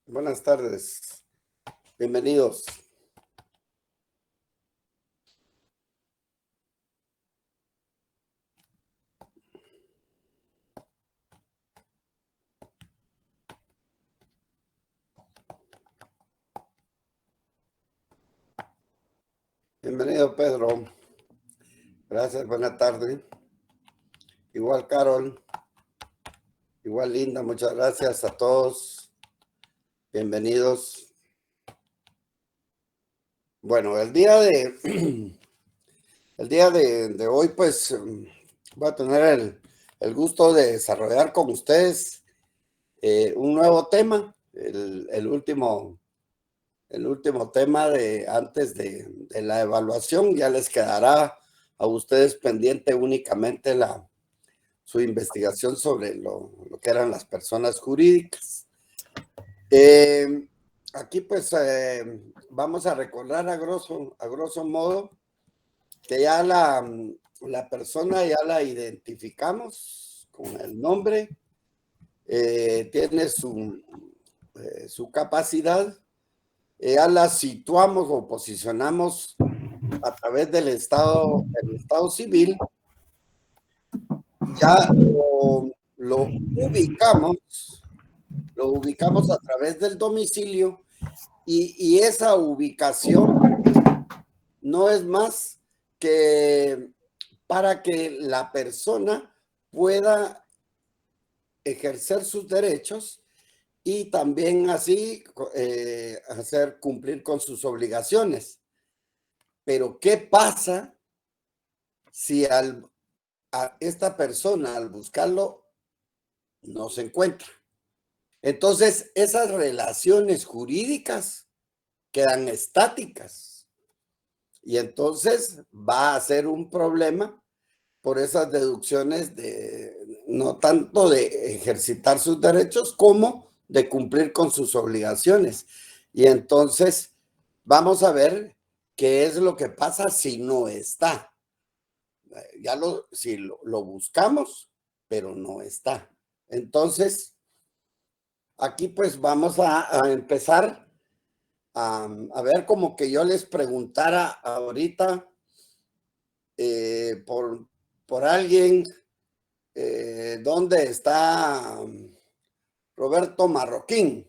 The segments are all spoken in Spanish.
Buenas tardes, bienvenidos. Bienvenido, Pedro. Gracias, buena tarde. Igual, Carol. Igual, Linda, muchas gracias a todos. Bienvenidos. Bueno, el día de hoy, pues, voy a tener el gusto de desarrollar con ustedes un nuevo tema, el último tema de antes de la evaluación. Ya les quedará a ustedes pendiente únicamente su investigación sobre lo que eran las personas jurídicas. Aquí pues vamos a recordar a grosso modo que ya la persona ya la identificamos con el nombre, tiene su capacidad, ya la situamos o posicionamos a través del estado civil, ya lo ubicamos a través del domicilio y esa ubicación no es más que para que la persona pueda ejercer sus derechos y también así hacer cumplir con sus obligaciones. Pero ¿qué pasa si a esta persona al buscarlo no se encuentra? Entonces, esas relaciones jurídicas quedan estáticas y entonces va a ser un problema por esas deducciones de no tanto de ejercitar sus derechos como de cumplir con sus obligaciones. Y entonces vamos a ver qué es lo que pasa si no está. Si lo buscamos, pero no está. Entonces, aquí pues vamos a empezar a ver, como que yo les preguntara ahorita por alguien, ¿dónde está Roberto Marroquín?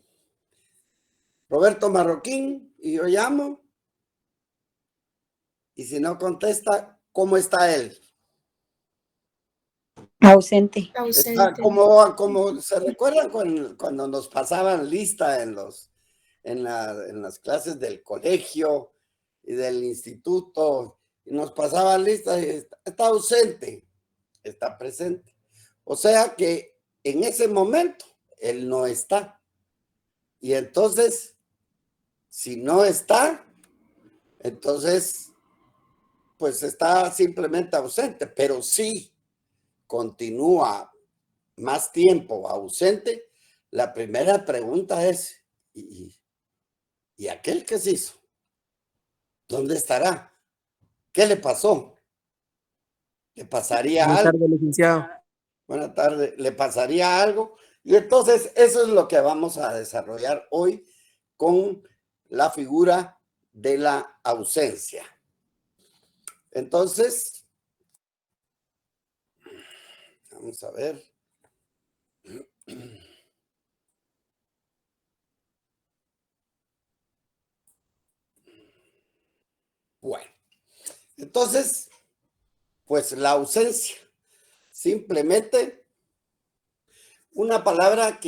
Roberto Marroquín, y yo llamo, y si no contesta, ¿cómo está él? Ausente. Está como se recuerdan cuando nos pasaban lista en las clases del colegio y del instituto, y nos pasaban lista y está ausente, está presente. O sea que en ese momento él no está. Y entonces, si no está, entonces, pues está simplemente ausente, pero si continúa más tiempo ausente, la primera pregunta es, ¿y aquel que se hizo? ¿Dónde estará? ¿Qué le pasó? ¿Le pasaría algo? Buenas tardes, licenciado. Buenas tardes. ¿Le pasaría algo? Y entonces eso es lo que vamos a desarrollar hoy con la figura de la ausencia. Entonces, vamos a ver. Bueno, entonces, pues la ausencia, simplemente una palabra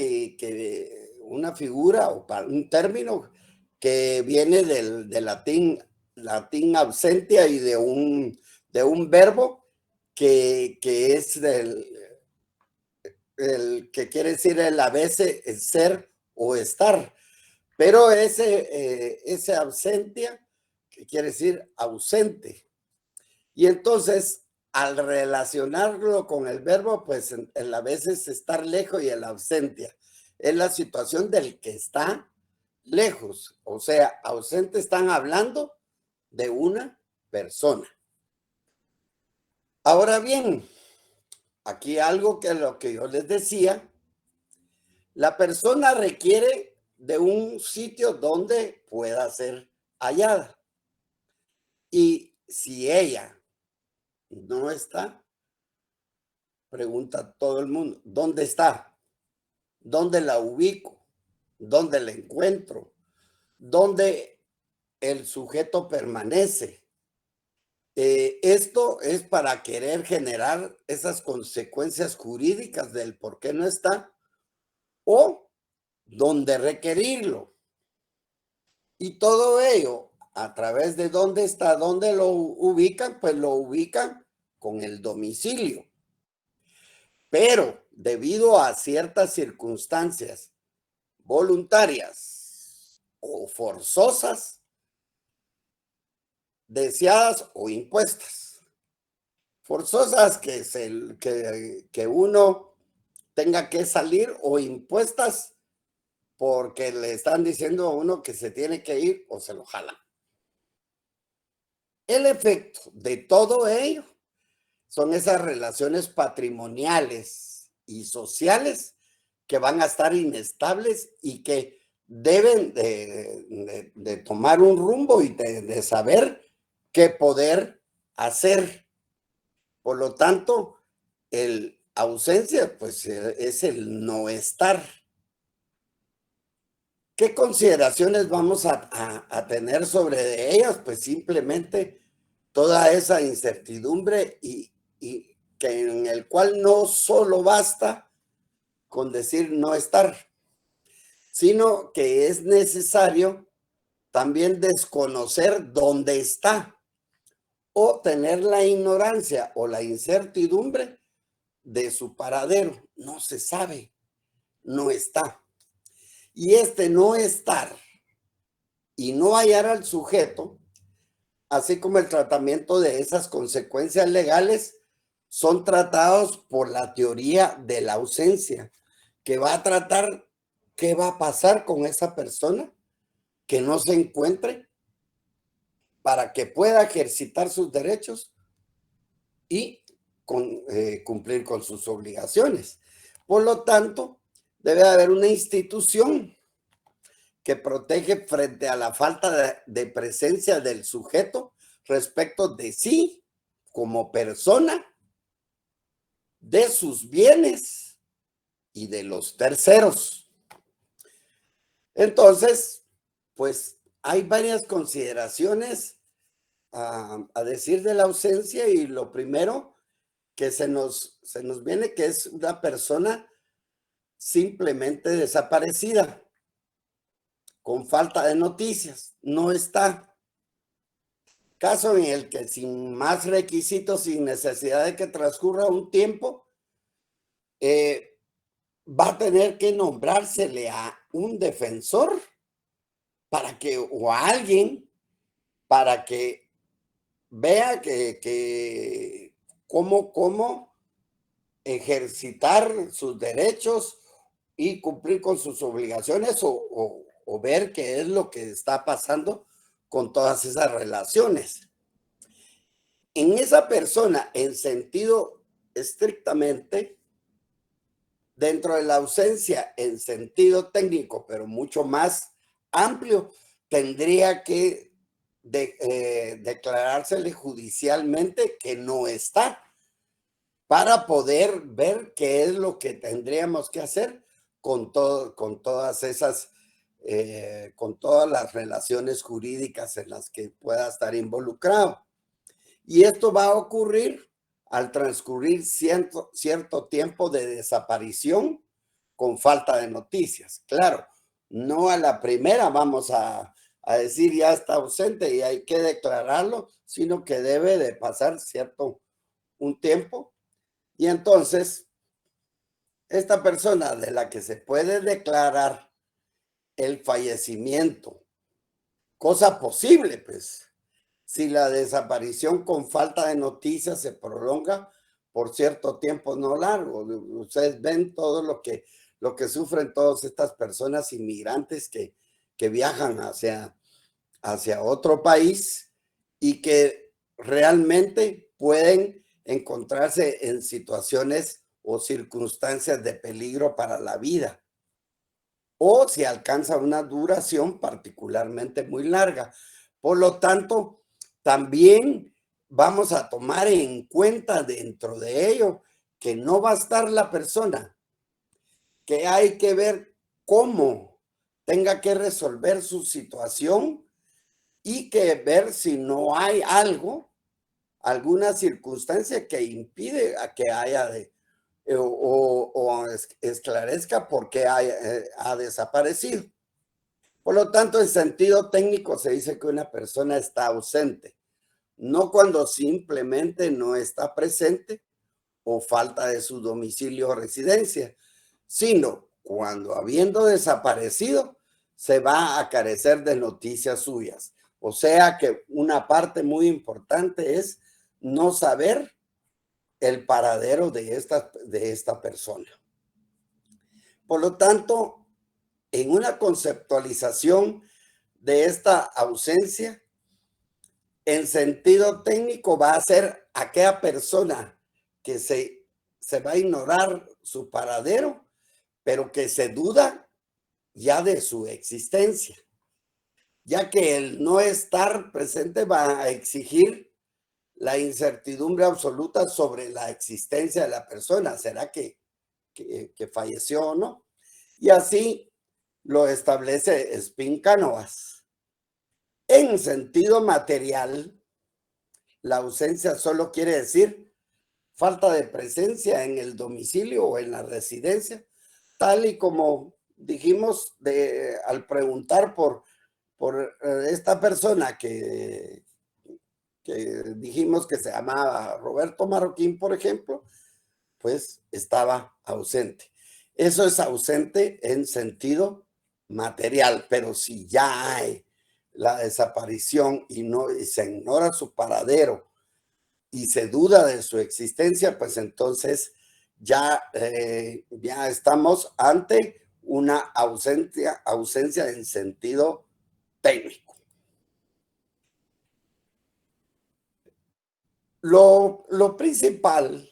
una figura o un término que viene del latín ausentia y de un verbo que es el que quiere decir a veces el ser o estar. Pero ese ausentia, que quiere decir ausente. Y entonces, al relacionarlo con el verbo, pues a veces estar lejos y el ausentia es la situación del que está lejos. O sea, ausente están hablando de una persona. Ahora bien, aquí algo que lo que yo les decía, la persona requiere de un sitio donde pueda ser hallada. Y si ella no está, pregunta todo el mundo, ¿dónde está? ¿Dónde la ubico? ¿Dónde la encuentro? ¿Dónde el sujeto permanece? Esto es para querer generar esas consecuencias jurídicas del por qué no está o dónde requerirlo. Y todo ello a través de dónde está, dónde lo ubican, pues lo ubican con el domicilio. Pero debido a ciertas circunstancias voluntarias o forzosas, deseadas o impuestas. Forzosas que uno tenga que salir o impuestas porque le están diciendo a uno que se tiene que ir o se lo jalan. El efecto de todo ello son esas relaciones patrimoniales y sociales que van a estar inestables y que deben de tomar un rumbo y de saber qué poder hacer. Por lo tanto, el ausencia, pues es el no estar. ¿Qué consideraciones vamos a tener sobre ellas? Pues simplemente toda esa incertidumbre y que en el cual no solo basta con decir no estar, sino que es necesario también desconocer dónde está o tener la ignorancia o la incertidumbre de su paradero. No se sabe, no está. Y este no estar y no hallar al sujeto, así como el tratamiento de esas consecuencias legales, son tratados por la teoría de la ausencia, que va a tratar qué va a pasar con esa persona que no se encuentre para que pueda ejercitar sus derechos y cumplir con sus obligaciones. Por lo tanto, debe haber una institución que protege frente a la falta de presencia del sujeto respecto de sí como persona, de sus bienes y de los terceros. Entonces, pues hay varias consideraciones a decir de la ausencia y lo primero que se nos viene que es una persona simplemente desaparecida, con falta de noticias, no está. Caso en el que sin más requisitos, sin necesidad de que transcurra un tiempo, va a tener que nombrársele a un defensor para que, o a alguien, para que vea que cómo ejercitar sus derechos y cumplir con sus obligaciones o ver qué es lo que está pasando con todas esas relaciones. En esa persona, en sentido estrictamente, dentro de la ausencia, en sentido técnico, pero mucho más amplio, tendría que declarársele judicialmente que no está para poder ver qué es lo que tendríamos que hacer con todas esas, con todas las relaciones jurídicas en las que pueda estar involucrado. Y esto va a ocurrir al transcurrir cierto tiempo de desaparición con falta de noticias. Claro, no a la primera vamos a decir ya está ausente y hay que declararlo, sino que debe de pasar un tiempo. Y entonces, esta persona de la que se puede declarar el fallecimiento, cosa posible, pues, si la desaparición con falta de noticias se prolonga por cierto tiempo no largo. Ustedes ven todo lo que sufren todas estas personas inmigrantes que viajan hacia otro país y que realmente pueden encontrarse en situaciones o circunstancias de peligro para la vida. o si alcanza una duración particularmente muy larga. Por lo tanto, también vamos a tomar en cuenta dentro de ello que no va a estar la persona, que hay que ver cómo tenga que resolver su situación y que ver si no hay algo, alguna circunstancia que impide a que haya o esclarezca por qué ha desaparecido. Por lo tanto, en sentido técnico se dice que una persona está ausente, no cuando simplemente no está presente o falta de su domicilio o residencia, sino cuando habiendo desaparecido se va a carecer de noticias suyas. O sea que una parte muy importante es no saber el paradero de esta persona. Por lo tanto, en una conceptualización de esta ausencia, en sentido técnico va a ser aquella persona que se va a ignorar su paradero, pero que se duda ya de su existencia, ya que el no estar presente va a exigir la incertidumbre absoluta sobre la existencia de la persona. ¿Será que falleció o no? Y así lo establece Spin-Cánovas. En sentido material, la ausencia solo quiere decir falta de presencia en el domicilio o en la residencia, tal y como dijimos al preguntar por esta persona que dijimos que se llamaba Roberto Marroquín, por ejemplo, pues estaba ausente. Eso es ausente en sentido material, pero si ya hay la desaparición y se ignora su paradero y se duda de su existencia, pues entonces ya estamos ante una ausencia en sentido técnico. Lo principal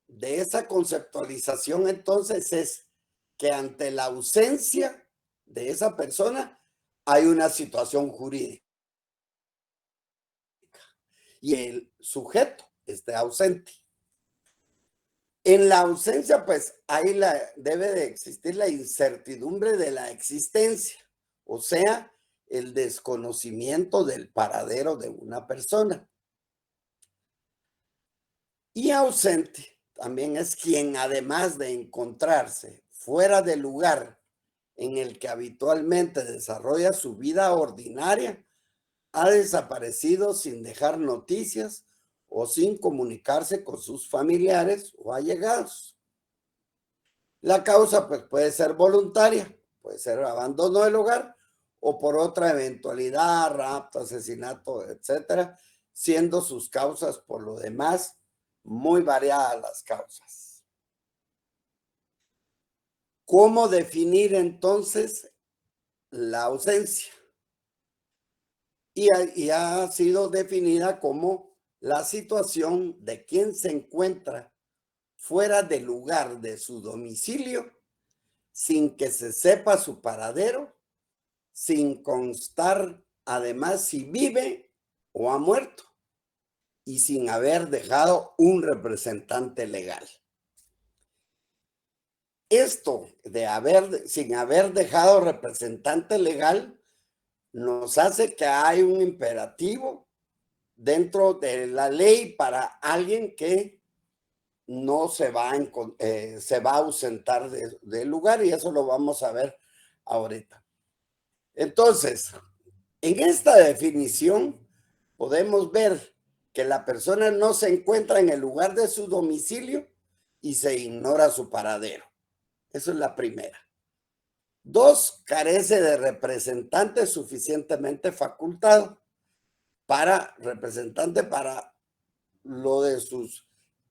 de esa conceptualización entonces es que ante la ausencia de esa persona hay una situación jurídica y el sujeto esté ausente. En la ausencia, pues ahí debe de existir la incertidumbre de la existencia, o sea, el desconocimiento del paradero de una persona. Y ausente también es quien, además de encontrarse fuera del lugar en el que habitualmente desarrolla su vida ordinaria, ha desaparecido sin dejar noticias o sin comunicarse con sus familiares o allegados. La causa pues, puede ser voluntaria, puede ser abandono del hogar o por otra eventualidad, rapto, asesinato, etcétera, siendo sus causas por lo demás muy variadas las causas. ¿Cómo definir entonces la ausencia? Y ha sido definida como la situación de quien se encuentra fuera del lugar de su domicilio sin que se sepa su paradero, sin constar además si vive o ha muerto y sin haber dejado un representante legal. Esto sin haber dejado representante legal nos hace que hay un imperativo dentro de la ley para alguien que no se va a ausentar del lugar, y eso lo vamos a ver ahorita. Entonces, en esta definición podemos ver que la persona no se encuentra en el lugar de su domicilio y se ignora su paradero. Eso es la primera. 2, carece de representante suficientemente facultado representante para lo de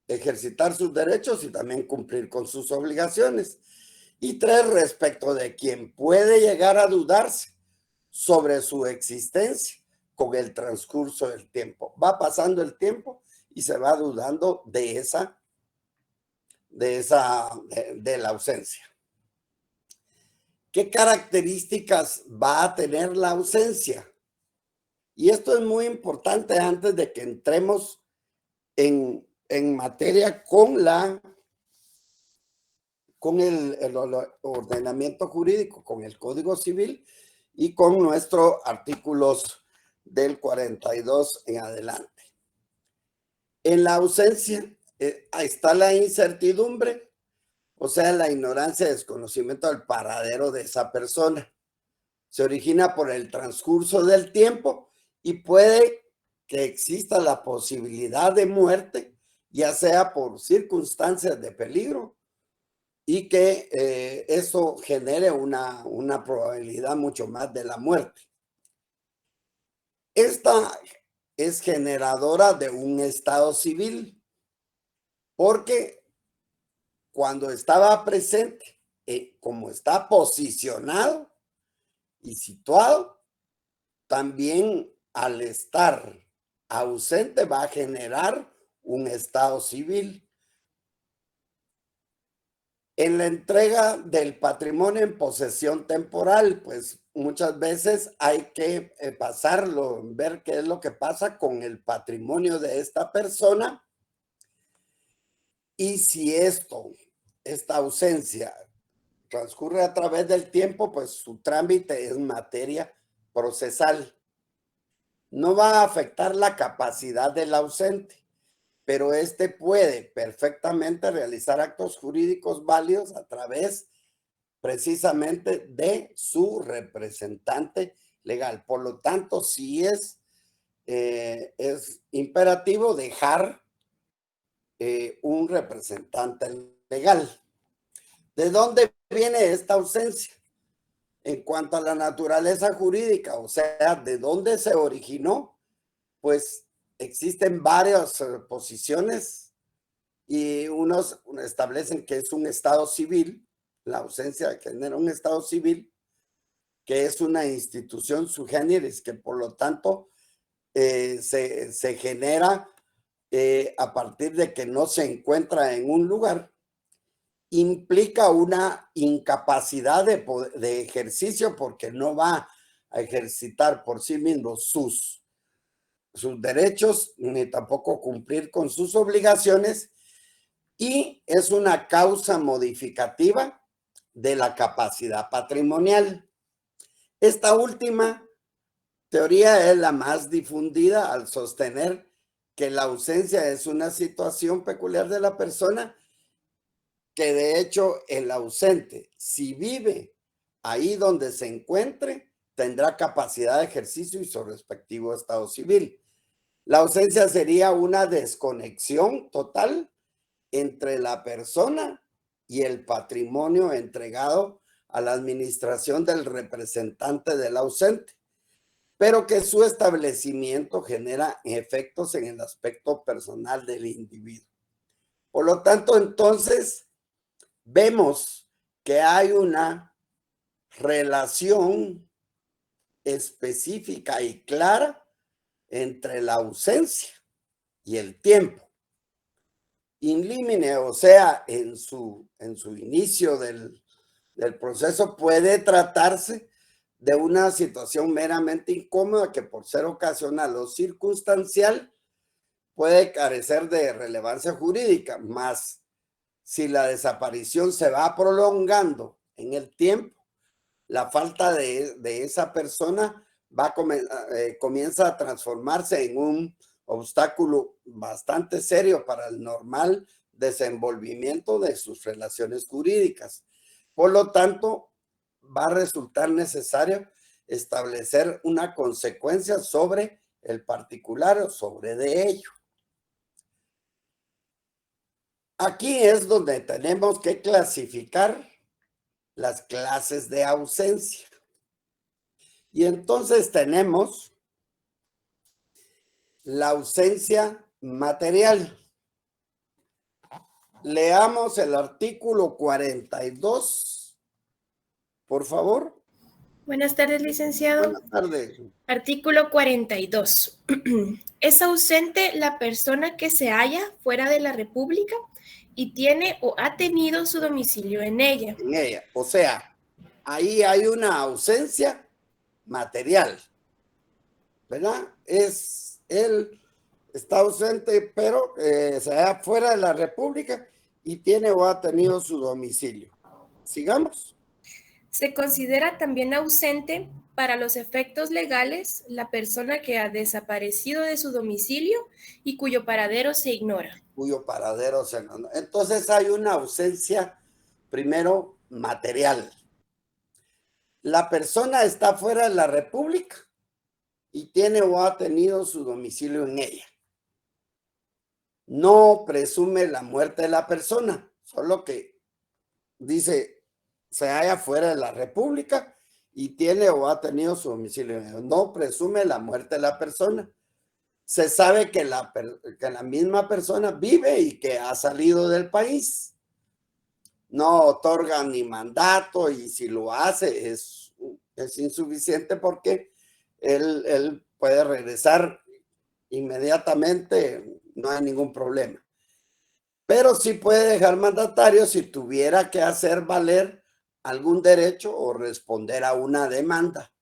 ejercitar sus derechos y también cumplir con sus obligaciones. Y 3, respecto de quien puede llegar a dudarse sobre su existencia con el transcurso del tiempo. Va pasando el tiempo y se va dudando de la ausencia. ¿qué características va a tener la ausencia? Y esto es muy importante antes de que entremos en materia con el ordenamiento jurídico, con el Código Civil y con nuestros artículos del 42 en adelante. En la ausencia está la incertidumbre, o sea, la ignorancia, desconocimiento del paradero de esa persona. Se origina por el transcurso del tiempo y puede que exista la posibilidad de muerte, ya sea por circunstancias de peligro, y que eso genere una probabilidad mucho más de la muerte. Esta es generadora de un estado civil, porque cuando estaba presente, como está posicionado y situado, también al estar ausente va a generar un estado civil. En la entrega del patrimonio en posesión temporal, pues muchas veces hay que pasarlo, ver qué es lo que pasa con el patrimonio de esta persona, y si esta ausencia transcurre a través del tiempo, pues su trámite es materia procesal. No va a afectar la capacidad del ausente, pero este puede perfectamente realizar actos jurídicos válidos a través precisamente de su representante legal. Por lo tanto, sí es imperativo dejar un representante legal. ¿De dónde viene esta ausencia? En cuanto a la naturaleza jurídica, o sea, ¿de dónde se originó? Pues existen varias posiciones, y unos establecen que es un estado civil, la ausencia genera un estado civil, que es una institución sui generis, que por lo tanto se genera a partir de que no se encuentra en un lugar, implica una incapacidad de ejercicio, porque no va a ejercitar por sí mismo sus derechos, ni tampoco cumplir con sus obligaciones, y es una causa modificativa de la capacidad patrimonial. Esta última teoría es la más difundida al sostener que la ausencia es una situación peculiar de la persona, que de hecho el ausente, si vive ahí donde se encuentre, tendrá capacidad de ejercicio y su respectivo estado civil. La ausencia sería una desconexión total entre la persona y el patrimonio entregado a la administración del representante del ausente, pero que su establecimiento genera efectos en el aspecto personal del individuo. Por lo tanto, entonces, vemos que hay una relación específica y clara entre la ausencia y el tiempo. In limine, o sea, en su inicio del proceso, puede tratarse de una situación meramente incómoda que, por ser ocasional o circunstancial, puede carecer de relevancia jurídica, mas si la desaparición se va prolongando en el tiempo, la falta de esa persona comienza a transformarse en un obstáculo bastante serio para el normal desenvolvimiento de sus relaciones jurídicas. Por lo tanto, va a resultar necesario establecer una consecuencia sobre el particular o sobre de ello. Aquí es donde tenemos que clasificar las clases de ausencia. Y entonces tenemos la ausencia material. Leamos el artículo 42, por favor. Buenas tardes, licenciado. Buenas tardes. Artículo 42. Es ausente la persona que se halla fuera de la República y tiene o ha tenido su domicilio en ella. En ella, o sea, ahí hay una ausencia material, ¿verdad? Él está ausente, pero se halla fuera de la República y tiene o ha tenido su domicilio. Sigamos. Se considera también ausente para los efectos legales la persona que ha desaparecido de su domicilio y cuyo paradero se ignora. Cuyo paradero se ignora. Entonces hay una ausencia, primero, material. La persona está fuera de la República y tiene o ha tenido su domicilio en ella. No presume la muerte de la persona, solo que dice se halla fuera de la República y tiene o ha tenido su domicilio en ella. No presume la muerte de la persona. Se sabe que la misma persona vive y que ha salido del país. No otorga ni mandato y si lo hace es insuficiente porque él puede regresar inmediatamente, no hay ningún problema. Pero sí puede dejar mandatario si tuviera que hacer valer algún derecho o responder a una demanda.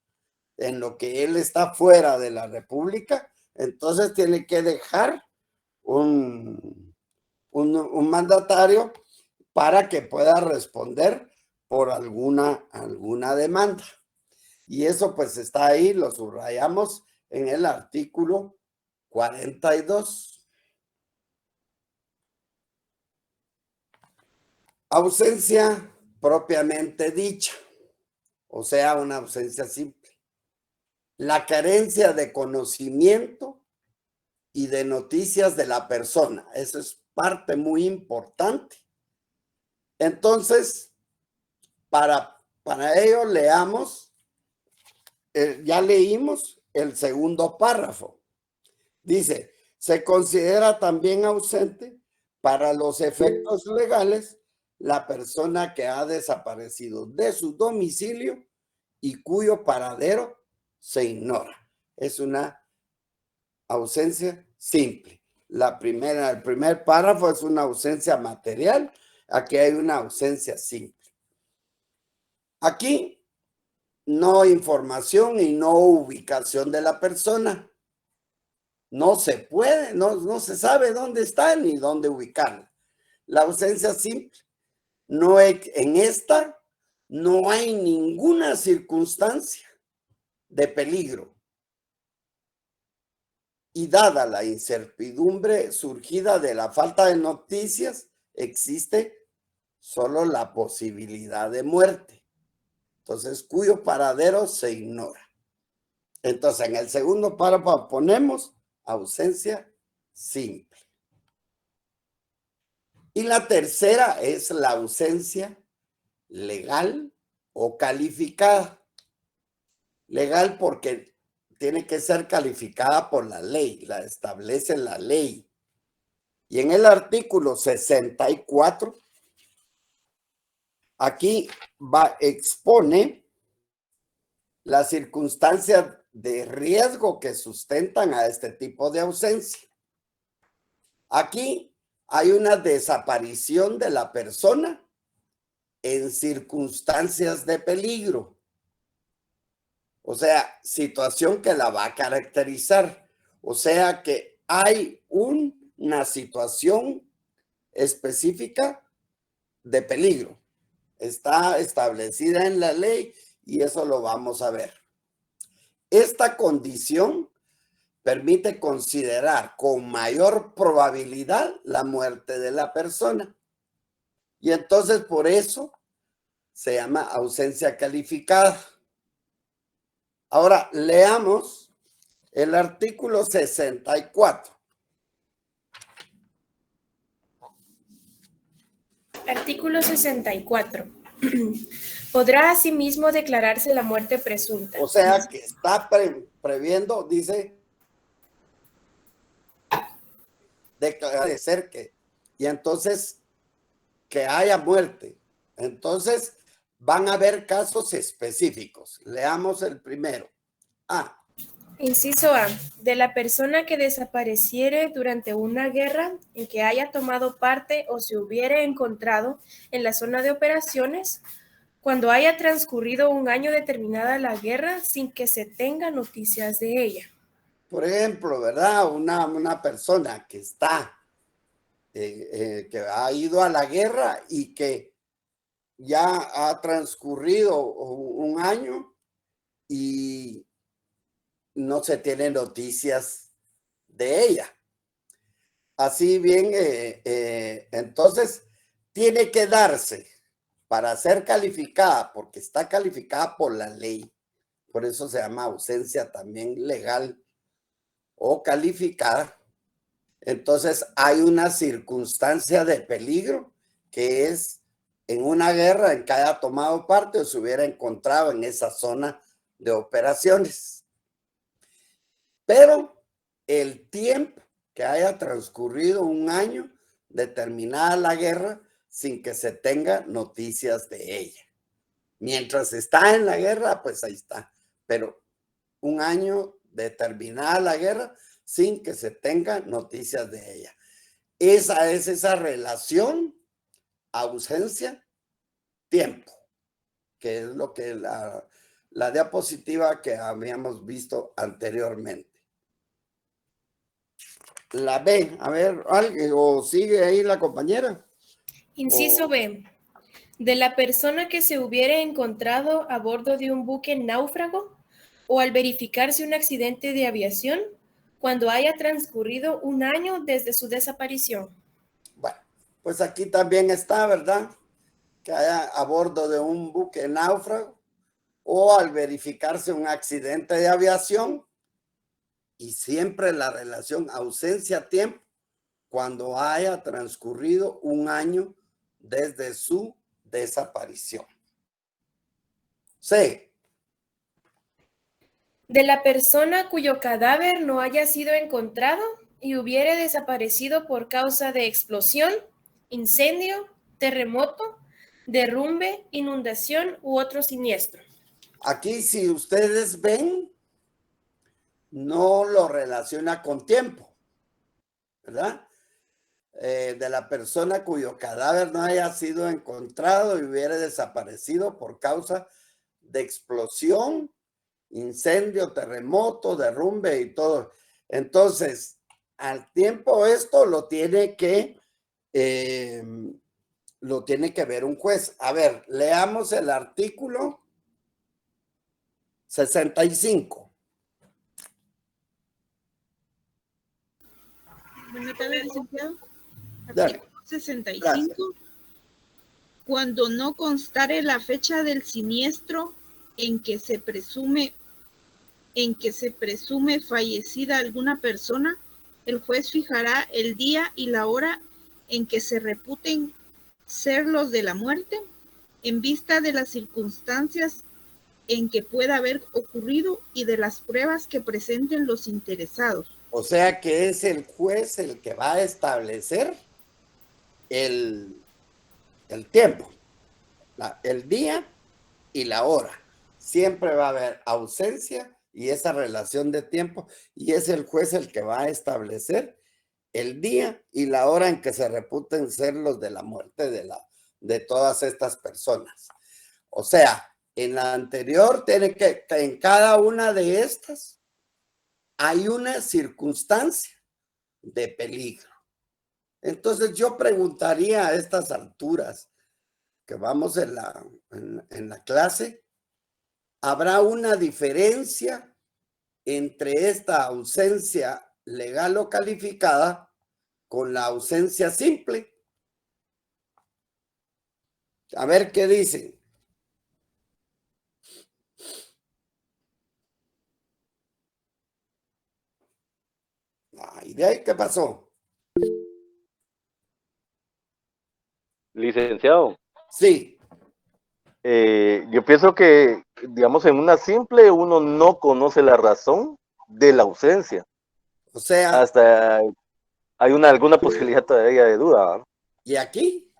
En lo que él está fuera de la República, entonces tiene que dejar un mandatario para que pueda responder por alguna demanda. Y eso pues está ahí, lo subrayamos en el artículo 42. Ausencia propiamente dicha, o sea, una ausencia simple. La carencia de conocimiento y de noticias de la persona. Eso es parte muy importante. Entonces, para ello leamos, ya leímos el segundo párrafo. Dice, se considera también ausente para los efectos legales la persona que ha desaparecido de su domicilio y cuyo paradero se ignora. Es una ausencia simple. El primer párrafo es una ausencia material. Aquí hay una ausencia simple. Aquí no información y no ubicación de la persona. No se puede, no se sabe dónde está ni dónde ubicarla. La ausencia simple. En esta no hay ninguna circunstancia de peligro. Y dada la incertidumbre surgida de la falta de noticias, existe solo la posibilidad de muerte. Entonces, cuyo paradero se ignora. Entonces, en el segundo párrafo ponemos ausencia simple. Y la tercera es la ausencia legal o calificada. Legal porque tiene que ser calificada por la ley, la establece la ley. Y en el artículo 64, aquí expone las circunstancias de riesgo que sustentan a este tipo de ausencia. Aquí hay una desaparición de la persona en circunstancias de peligro. O sea, situación que la va a caracterizar. O sea que hay una situación específica de peligro. Está establecida en la ley y eso lo vamos a ver. Esta condición permite considerar con mayor probabilidad la muerte de la persona. Y entonces por eso se llama ausencia calificada. Ahora leamos el artículo 64. Artículo 64. Podrá asimismo declararse la muerte presunta. O sea que está previendo, dice, de ser que, y entonces que haya muerte. Entonces van a haber casos específicos. Leamos el primero. Inciso A. De la persona que desapareciere durante una guerra en que haya tomado parte o se hubiere encontrado en la zona de operaciones, cuando haya transcurrido un año de terminada la guerra sin que se tenga noticias de ella. Por ejemplo, ¿verdad? Una persona que que ha ido a la guerra y que ya ha transcurrido un año y no se tiene noticias de ella. Así bien, entonces tiene que darse para ser calificada, porque está calificada por la ley, por eso se llama ausencia también legal o calificada. Entonces hay una circunstancia de peligro que es en una guerra en que haya tomado parte o se hubiera encontrado en esa zona de operaciones. Pero el tiempo que haya transcurrido un año de terminada la guerra sin que se tenga noticias de ella. Mientras está en la guerra, pues ahí está. Pero un año de terminada la guerra sin que se tenga noticias de ella. Esa es esa relación ausencia-tiempo, que es lo que la diapositiva que habíamos visto anteriormente. La B, a ver, o sigue ahí la compañera. Inciso B. De la persona que se hubiere encontrado a bordo de un buque náufrago o al verificarse un accidente de aviación cuando haya transcurrido un año desde su desaparición. Bueno, pues aquí también está, ¿verdad? Que haya a bordo de un buque náufrago o al verificarse un accidente de aviación, y siempre la relación ausencia-tiempo cuando haya transcurrido un año desde su desaparición. C. De la persona cuyo cadáver no haya sido encontrado y hubiere desaparecido por causa de explosión, incendio, terremoto, derrumbe, inundación u otro siniestro. Aquí, si ustedes ven, no lo relaciona con tiempo, ¿verdad? De la persona cuyo cadáver no haya sido encontrado y hubiera desaparecido por causa de explosión, incendio, terremoto, derrumbe y todo. Entonces, al tiempo esto lo tiene que ver un juez. A ver, leamos el artículo 65. Buenas tardes, licenciado. Dale. Artículo 65. Gracias. Cuando no constare la fecha del siniestro en que se presume fallecida alguna persona, el juez fijará el día y la hora en que se reputen ser los de la muerte, en vista de las circunstancias en que pueda haber ocurrido y de las pruebas que presenten los interesados. O sea que es el juez el que va a establecer el tiempo, el día y la hora. Siempre va a haber ausencia y esa relación de tiempo, y es el juez el que va a establecer el día y la hora en que se reputen ser los de la muerte de todas estas personas. O sea, en la anterior tiene que en cada una de estas hay una circunstancia de peligro. Entonces yo preguntaría a estas alturas que vamos en la clase, ¿habrá una diferencia entre esta ausencia legal o calificada con la ausencia simple? A ver qué dicen. Ay, ¿de ahí qué pasó? Licenciado. Sí. Yo pienso que, digamos, en una simple uno no conoce la razón de la ausencia. O sea. Hasta hay alguna posibilidad todavía de duda, ¿no? ¿Y aquí?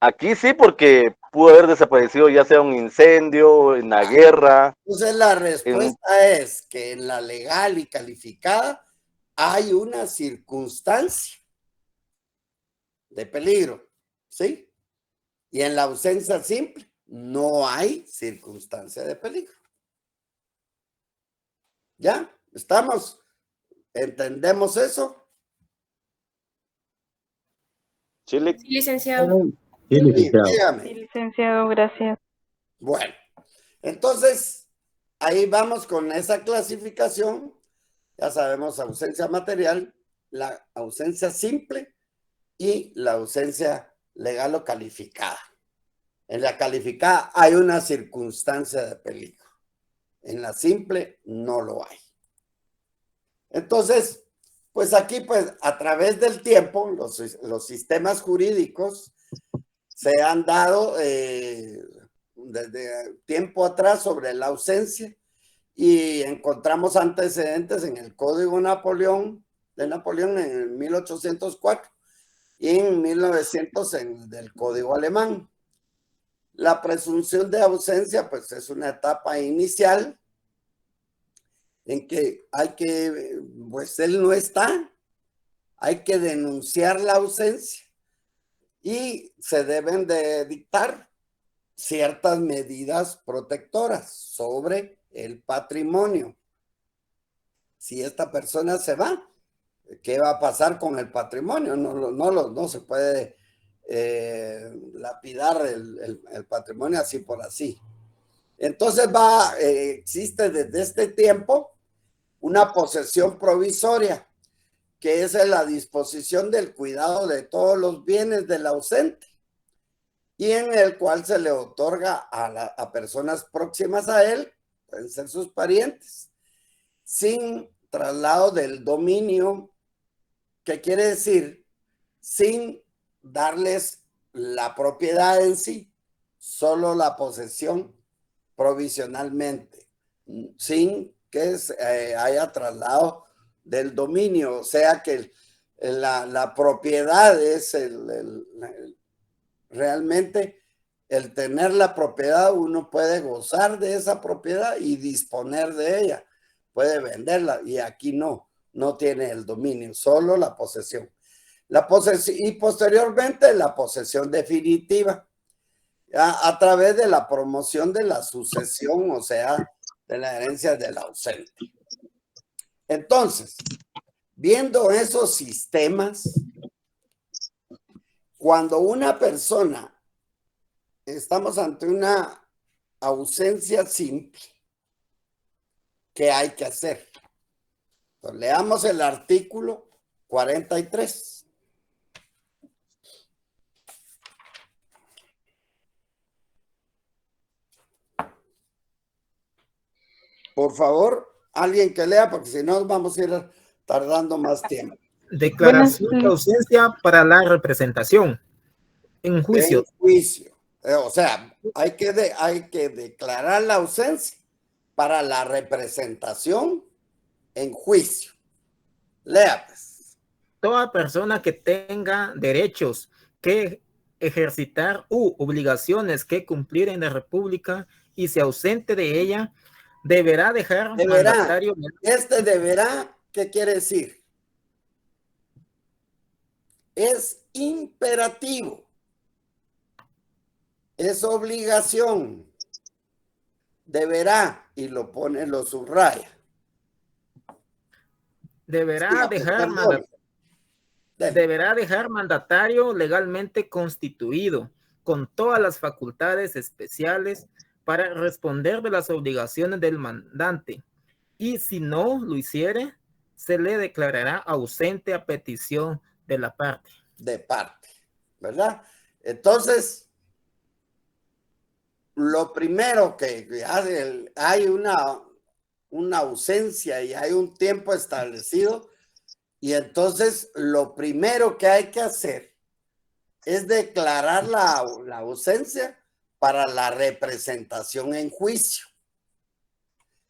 Aquí sí, porque pudo haber desaparecido ya sea un incendio, en la guerra. Entonces la respuesta es que en la legal y calificada hay una circunstancia de peligro, ¿sí? Y en la ausencia simple no hay circunstancia de peligro. ¿Ya? ¿Estamos? ¿Entendemos eso? Chile. Sí, licenciado. Sí, Sí, licenciado. dígame. Sí, licenciado, gracias. Bueno, entonces ahí vamos con esa clasificación. Ya sabemos ausencia material, la ausencia simple y la ausencia legal o calificada. En la calificada hay una circunstancia de peligro. En la simple no lo hay. Entonces, pues aquí, pues a través del tiempo, los sistemas jurídicos se han dado desde tiempo atrás sobre la ausencia y encontramos antecedentes en el Código de Napoleón en 1804 y en 1900 del Código Alemán. La presunción de ausencia, pues es una etapa inicial en que pues él no está, hay que denunciar la ausencia y se deben de dictar ciertas medidas protectoras sobre el patrimonio. Si esta persona se va, ¿qué va a pasar con el patrimonio? No se puede lapidar el patrimonio así por así. Entonces existe desde este tiempo una posesión provisoria, que es la disposición del cuidado de todos los bienes del ausente y en el cual se le otorga a personas próximas a él, pueden ser sus parientes, sin traslado del dominio, que quiere decir sin darles la propiedad en sí, solo la posesión provisionalmente, sin que haya traslado del dominio, o sea que la propiedad es realmente el tener la propiedad, uno puede gozar de esa propiedad y disponer de ella, puede venderla y aquí no tiene el dominio, solo la posesión. Y posteriormente la posesión definitiva a través de la promoción de la sucesión, o sea, de la herencia del ausente. Entonces, viendo esos sistemas, cuando una persona, estamos ante una ausencia simple, ¿qué hay que hacer? Entonces, leamos el artículo 43. Por favor, alguien que lea, porque si no vamos a ir tardando más tiempo. Declaración de ausencia para la representación en juicio. En juicio. O sea, hay que declarar la ausencia para la representación en juicio. Lea, pues. Toda persona que tenga derechos que ejercitar u obligaciones que cumplir en la República y se ausente de ella, deberá dejar mandatario. Deberá, ¿qué quiere decir? Es imperativo. Es obligación. Deberá, y lo subraya. Deberá dejar mandatario legalmente constituido, con todas las facultades especiales para responder de las obligaciones del mandante, y si no lo hiciere, se le declarará ausente a petición de la parte. ¿Verdad? Entonces, lo primero que hay una ausencia y hay un tiempo establecido, y entonces lo primero que hay que hacer es declarar la ausencia para la representación en juicio.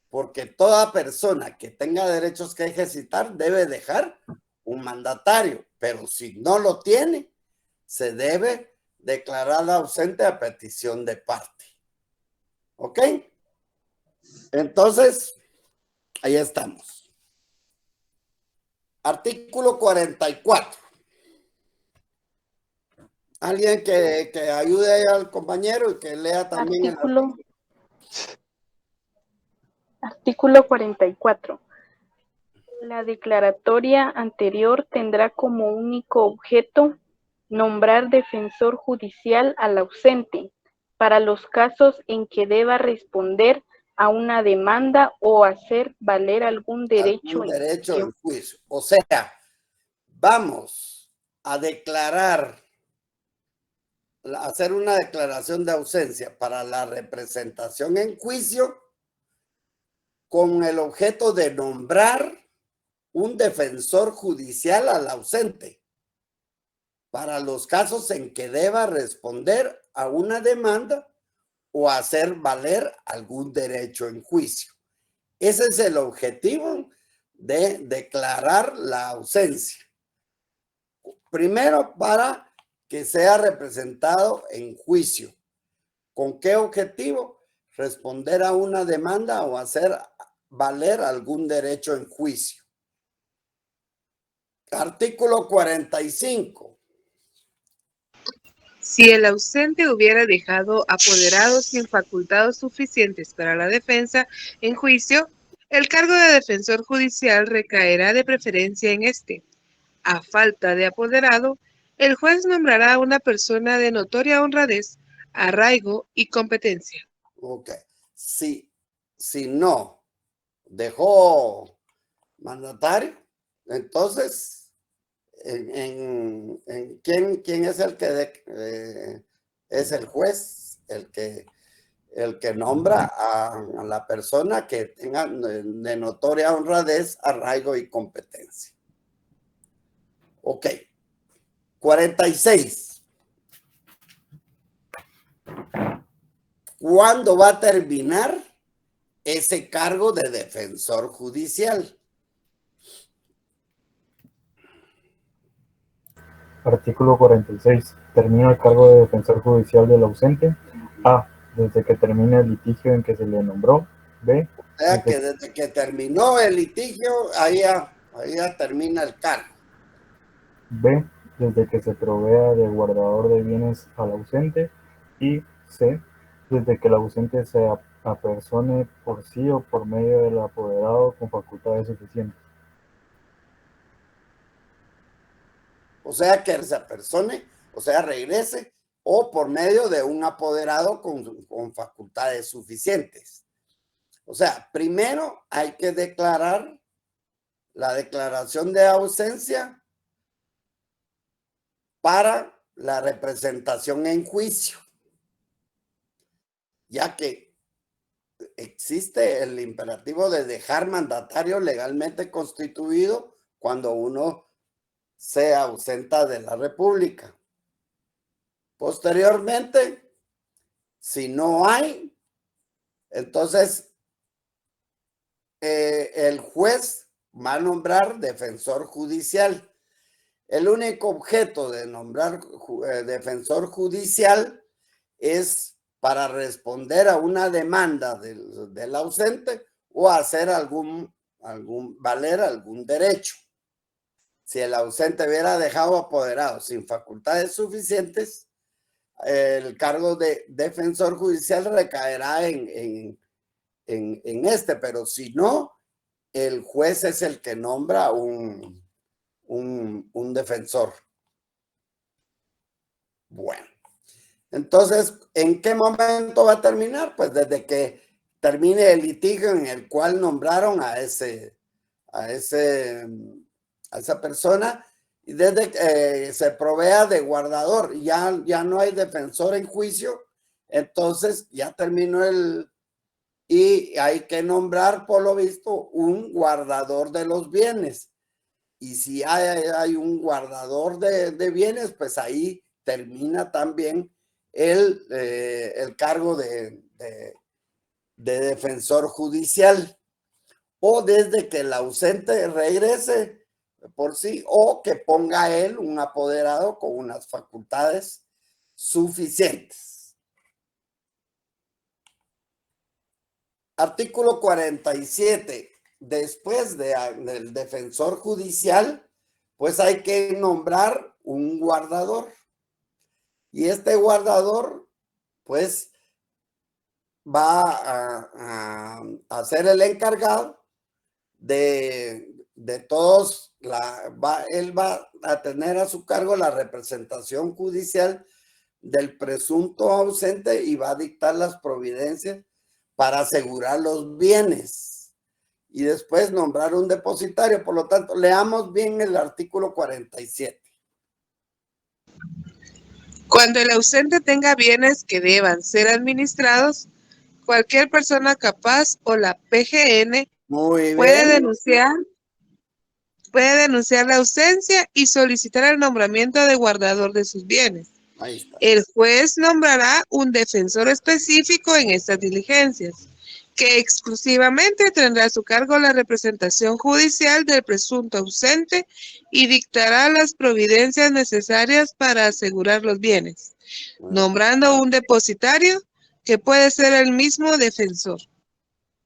Porque toda persona que tenga derechos que ejercitar debe dejar un mandatario, pero si no lo tiene, se debe declarar ausente a petición de parte. ¿Ok? Entonces, ahí estamos. Artículo 44. Alguien que ayude al compañero y que lea también Artículo 44. La declaratoria anterior tendrá como único objeto nombrar defensor judicial al ausente para los casos en que deba responder a una demanda o hacer valer algún derecho en juicio. O sea, vamos a declarar, hacer una declaración de ausencia para la representación en juicio con el objeto de nombrar un defensor judicial al ausente para los casos en que deba responder a una demanda o hacer valer algún derecho en juicio. Ese es el objetivo de declarar la ausencia. Primero, para que sea representado en juicio. ¿Con qué objetivo? Responder a una demanda o hacer valer algún derecho en juicio. Artículo 45. Si el ausente hubiera dejado apoderados sin facultades suficientes para la defensa en juicio, el cargo de defensor judicial recaerá de preferencia en este. A falta de apoderado, el juez nombrará a una persona de notoria honradez, arraigo y competencia. Ok. Si no dejó mandatario, entonces, ¿quién es el que es el juez? El que nombra a la persona que tenga de notoria honradez, arraigo y competencia. Ok. 46. ¿Cuándo va a terminar ese cargo de defensor judicial? Artículo 46. Termina el cargo de defensor judicial del ausente. A. Desde que termine el litigio en que se le nombró. B. O sea que desde que terminó el litigio, ahí ya termina el cargo. B. Desde que se provea de guardador de bienes al ausente. Y C. Desde que el ausente se apersone por sí o por medio del apoderado con facultades suficientes. O sea que se apersone, o sea, regrese, o por medio de un apoderado con facultades suficientes. O sea, primero hay que declarar la declaración de ausencia para la representación en juicio, ya que existe el imperativo de dejar mandatario legalmente constituido cuando uno se ausenta de la República. Posteriormente, si no hay, entonces el juez va a nombrar defensor judicial. El único objeto de nombrar defensor judicial es para responder a una demanda del ausente o hacer valer algún derecho. Si el ausente hubiera dejado apoderado sin facultades suficientes, el cargo de defensor judicial recaerá en pero si no, el juez es el que nombra un defensor. Bueno, entonces, ¿en qué momento va a terminar? Pues desde que termine el litigio en el cual nombraron a esa persona, y desde que se provea de guardador, ya no hay defensor en juicio, entonces ya terminó y hay que nombrar, por lo visto, un guardador de los bienes. Y si hay un guardador de bienes, pues ahí termina también el cargo de defensor judicial. O desde que el ausente regrese por sí, o que ponga él un apoderado con unas facultades suficientes. Artículo 47. Después del defensor judicial, pues hay que nombrar un guardador. Y este guardador, pues, va a ser el encargado de todos, él va a tener a su cargo la representación judicial del presunto ausente y va a dictar las providencias para asegurar los bienes y después nombrar un depositario. Por lo tanto, leamos bien el artículo 47. Cuando el ausente tenga bienes que deban ser administrados, cualquier persona capaz o la PGN Muy puede bien. denunciar la ausencia y solicitar el nombramiento de guardador de sus bienes. Ahí está. El juez nombrará un defensor específico en estas diligencias, que exclusivamente tendrá a su cargo la representación judicial del presunto ausente y dictará las providencias necesarias para asegurar los bienes, nombrando un depositario que puede ser el mismo defensor.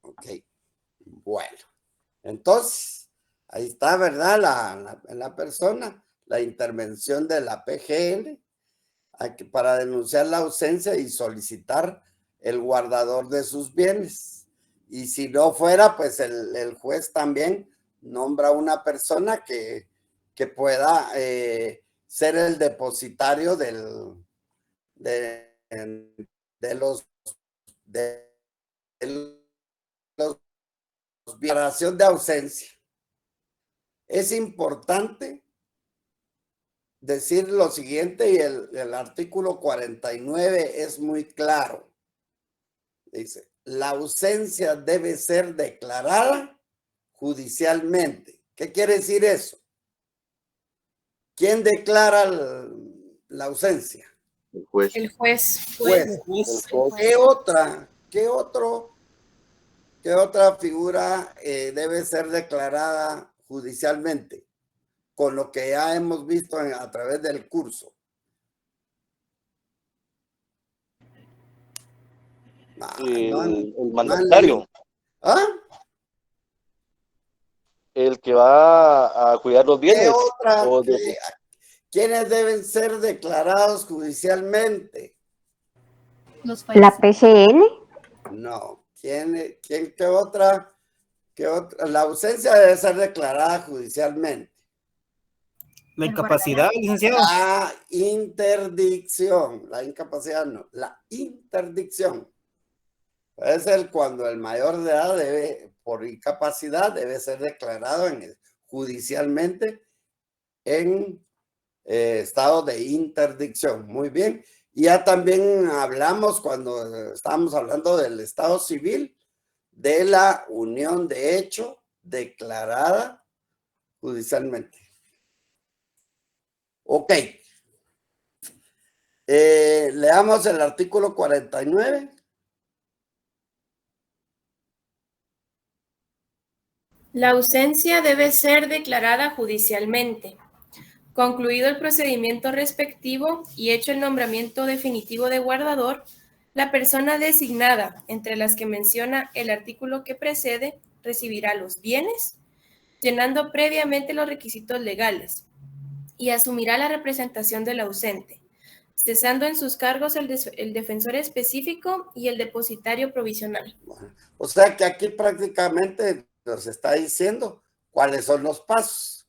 Ok, bueno, entonces, ahí está, ¿verdad? La persona, la intervención de la PGN para denunciar la ausencia y solicitar el guardador de sus bienes. Y si no fuera, pues el juez también nombra una persona que pueda ser el depositario de los declaración de ausencia. Es importante decir lo siguiente, y el artículo 49 es muy claro. Dice, la ausencia debe ser declarada judicialmente. ¿Qué quiere decir eso? ¿Quién declara la ausencia? El juez. El juez. ¿Qué otra figura debe ser declarada judicialmente? Con lo que ya hemos visto a través del curso. El mandatario. ¿Ah? El que va a cuidar los bienes. ¿Quiénes deben ser declarados judicialmente? ¿La PGN? No. ¿Qué otra? La ausencia debe ser declarada judicialmente. La incapacidad, licenciado. La interdicción. La incapacidad no. La interdicción. Es cuando el mayor de edad por incapacidad debe ser declarado judicialmente en estado de interdicción. Muy bien. Y ya también hablamos cuando estábamos hablando del estado civil de la unión de hecho declarada judicialmente. Ok. Leamos el artículo 49. La ausencia debe ser declarada judicialmente. Concluido el procedimiento respectivo y hecho el nombramiento definitivo de guardador, la persona designada, entre las que menciona el artículo que precede, recibirá los bienes, llenando previamente los requisitos legales, y asumirá la representación del ausente, cesando en sus cargos el defensor específico y el depositario provisional. Bueno, o sea que aquí prácticamente nos está diciendo cuáles son los pasos.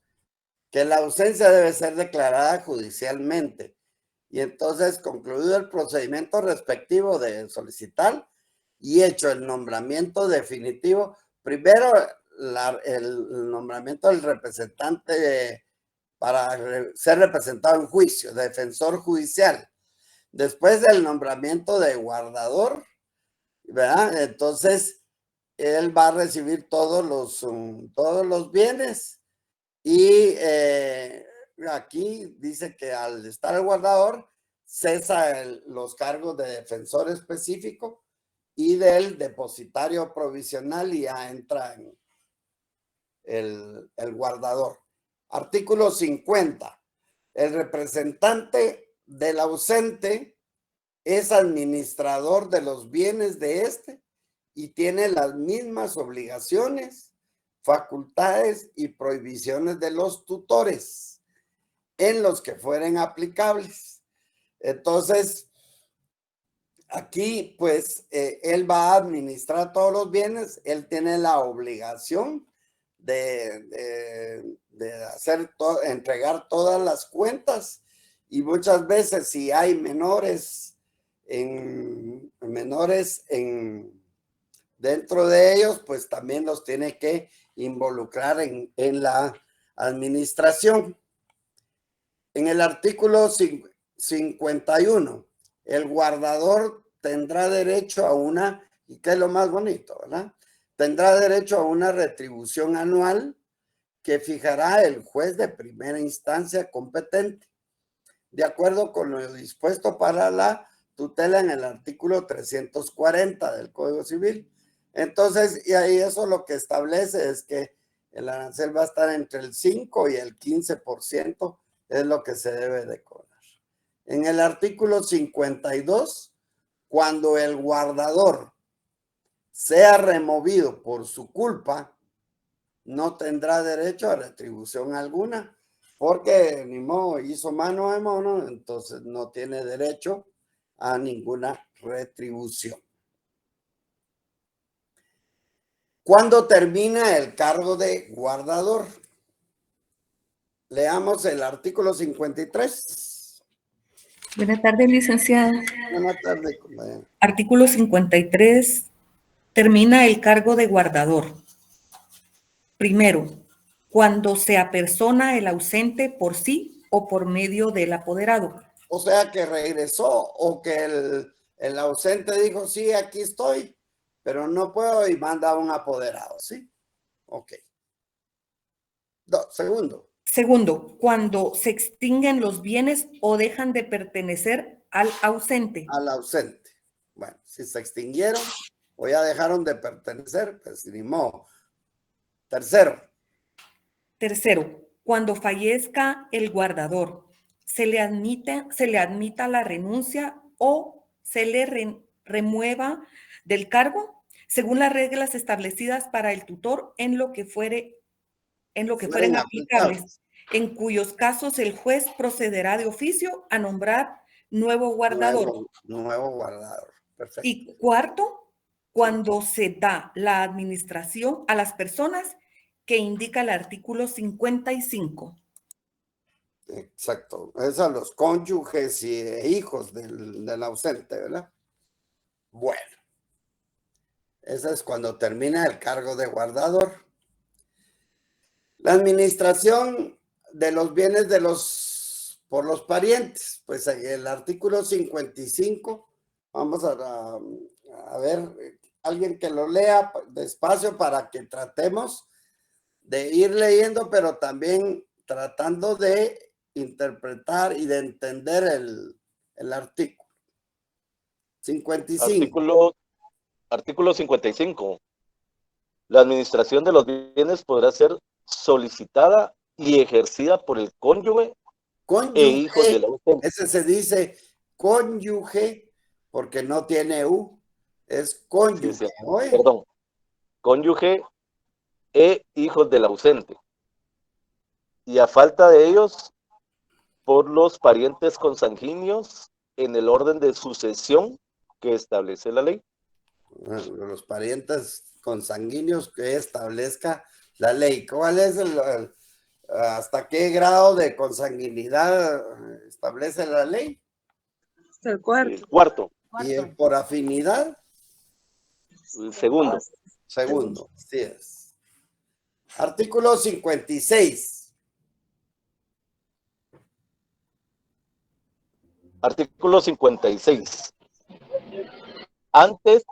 Que la ausencia debe ser declarada judicialmente. Y entonces, concluido el procedimiento respectivo de solicitar y hecho el nombramiento definitivo, primero el nombramiento del representante para ser representado en juicio, defensor judicial. Después del nombramiento de guardador, ¿verdad? Entonces, él va a recibir todos los bienes. Y aquí dice que al estar el guardador, cesa los cargos de defensor específico y del depositario provisional y ya entra en el guardador. Artículo 50. El representante del ausente es administrador de los bienes de este y tiene las mismas obligaciones, facultades y prohibiciones de los tutores en los que fueren aplicables. Entonces, aquí, pues, él va a administrar todos los bienes, él tiene la obligación de entregar todas las cuentas, y muchas veces si hay menores dentro de ellos, pues también los tiene que involucrar en la administración. En el artículo 51, el guardador tendrá derecho a una, y que es lo más bonito, ¿verdad? Tendrá derecho a una retribución anual que fijará el juez de primera instancia competente, de acuerdo con lo dispuesto para la tutela en el artículo 340 del Código Civil. Entonces, y ahí eso lo que establece es que el arancel va a estar entre el 5 y el 15%, es lo que se debe de cobrar. En el artículo 52, cuando el guardador sea removido por su culpa, no tendrá derecho a retribución alguna, porque ni modo hizo mano de mono, entonces no tiene derecho a ninguna retribución. ¿Cuándo termina el cargo de guardador? Leamos el artículo 53. Buenas tardes, licenciada. Buenas tardes, compañera. Artículo 53. Termina el cargo de guardador. Primero, cuando se apersona el ausente por sí o por medio del apoderado. O sea, que regresó o que el ausente dijo, sí, aquí estoy, pero no puedo, y manda a un apoderado, ¿sí? Ok. Segundo. Segundo, cuando se extinguen los bienes o dejan de pertenecer al ausente. Al ausente. Bueno, si se extinguieron o ya dejaron de pertenecer, pues ni modo. Tercero, cuando fallezca el guardador, se le admita la renuncia o se le remueva del cargo según las reglas establecidas para el tutor en lo que fueren aplicables, en cuyos casos el juez procederá de oficio a nombrar nuevo guardador. Nuevo guardador. Perfecto. Y cuarto, cuando se da la administración a las personas que indica el artículo 55. Exacto. Es a los cónyuges y hijos del ausente, ¿verdad? Bueno. Eso es cuando termina el cargo de guardador. La administración de los bienes por los parientes. Pues en el artículo 55, vamos a ver, alguien que lo lea despacio para que tratemos de ir leyendo, pero también tratando de interpretar y de entender el artículo. 55. Artículo 55. La administración de los bienes podrá ser solicitada y ejercida por el cónyuge e hijos de la ausente. Ese se dice cónyuge porque no tiene U, es cónyuge. Sí, perdón, cónyuge e hijos del ausente. Y a falta de ellos, por los parientes consanguíneos en el orden de sucesión que establece la ley. Los parientes consanguíneos que establezca la ley. ¿Cuál es hasta qué grado de consanguinidad establece la ley? Hasta el cuarto. El cuarto. ¿Y por afinidad? El segundo. Segundo, sí es. Artículo 56. Artículo 56. Antes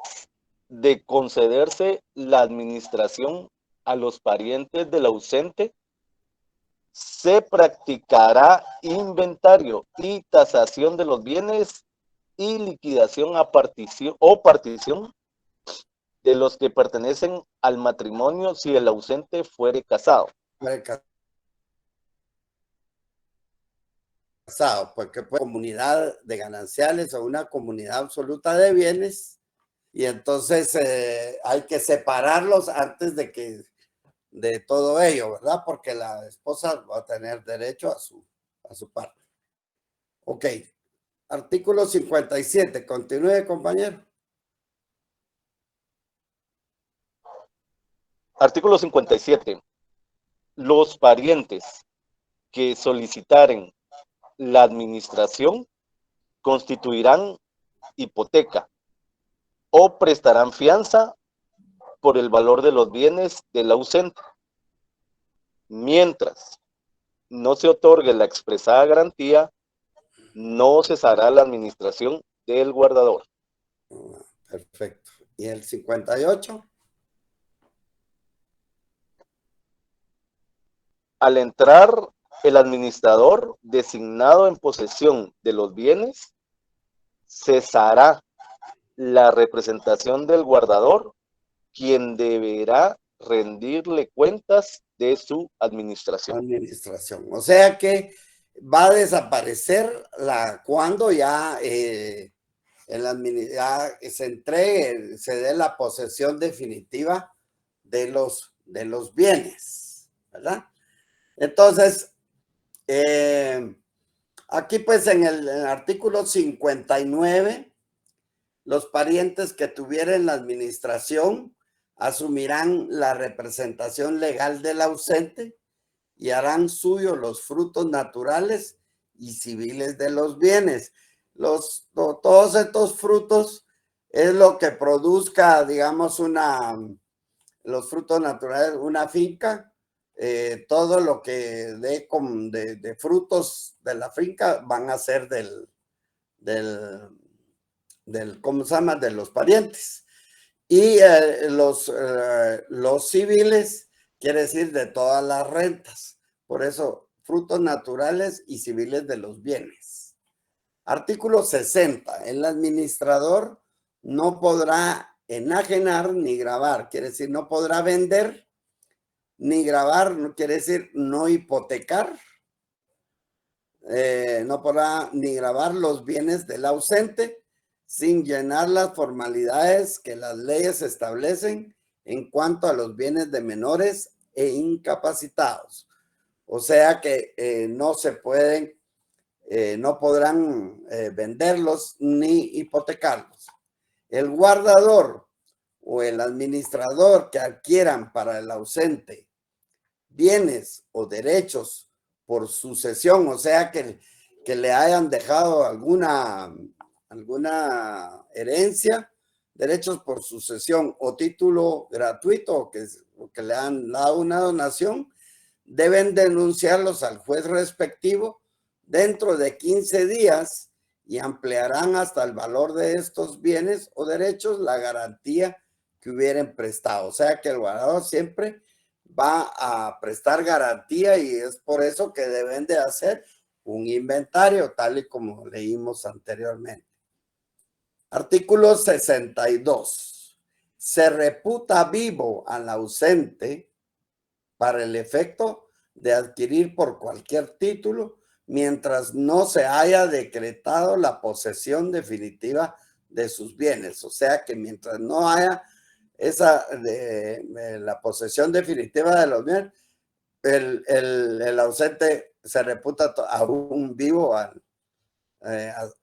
de concederse la administración a los parientes del ausente, se practicará inventario y tasación de los bienes y liquidación a partición de los que pertenecen al matrimonio si el ausente fuere casado. Porque puede comunidad de gananciales o una comunidad absoluta de bienes, y entonces hay que separarlos antes de todo ello, ¿verdad? Porque la esposa va a tener derecho a su parte. Ok. Artículo 57. Continúe, compañero. Artículo 57. Los parientes que solicitaren la administración constituirán hipoteca o prestarán fianza por el valor de los bienes del ausente, mientras no se otorgue la expresada garantía, no cesará la administración del guardador. Perfecto. ¿Y el 58? Al entrar el administrador designado en posesión de los bienes, cesará la representación del guardador, quien deberá rendirle cuentas de su administración. O sea que va a desaparecer cuando ya, ya se entregue, se dé la posesión definitiva de los bienes, ¿verdad? Entonces, aquí pues en el artículo 59, los parientes que tuvieran la administración asumirán la representación legal del ausente y harán suyo los frutos naturales y civiles de los bienes. Todos estos frutos es lo que produzca, digamos, los frutos naturales, una finca, todo lo que dé de frutos de la finca van a ser ¿cómo se llama? De los parientes. Y los civiles quiere decir de todas las rentas. Por eso, frutos naturales y civiles de los bienes. Artículo 60. El administrador no podrá enajenar ni gravar. Quiere decir, no podrá vender ni gravar. No quiere decir no hipotecar. No podrá ni gravar los bienes del ausente sin llenar las formalidades que las leyes establecen en cuanto a los bienes de menores e incapacitados. O sea que no se pueden, no podrán venderlos ni hipotecarlos. El guardador o el administrador que adquieran para el ausente bienes o derechos por sucesión, o sea que le hayan dejado alguna herencia, derechos por sucesión o título gratuito o que le han dado una donación, deben denunciarlos al juez respectivo dentro de 15 días y ampliarán hasta el valor de estos bienes o derechos la garantía que hubieran prestado. O sea que el guardador siempre va a prestar garantía y es por eso que deben de hacer un inventario, tal y como leímos anteriormente. Artículo 62. Se reputa vivo al ausente para el efecto de adquirir por cualquier título mientras no se haya decretado la posesión definitiva de sus bienes. O sea que mientras no haya la posesión definitiva de los bienes, el ausente se reputa aún vivo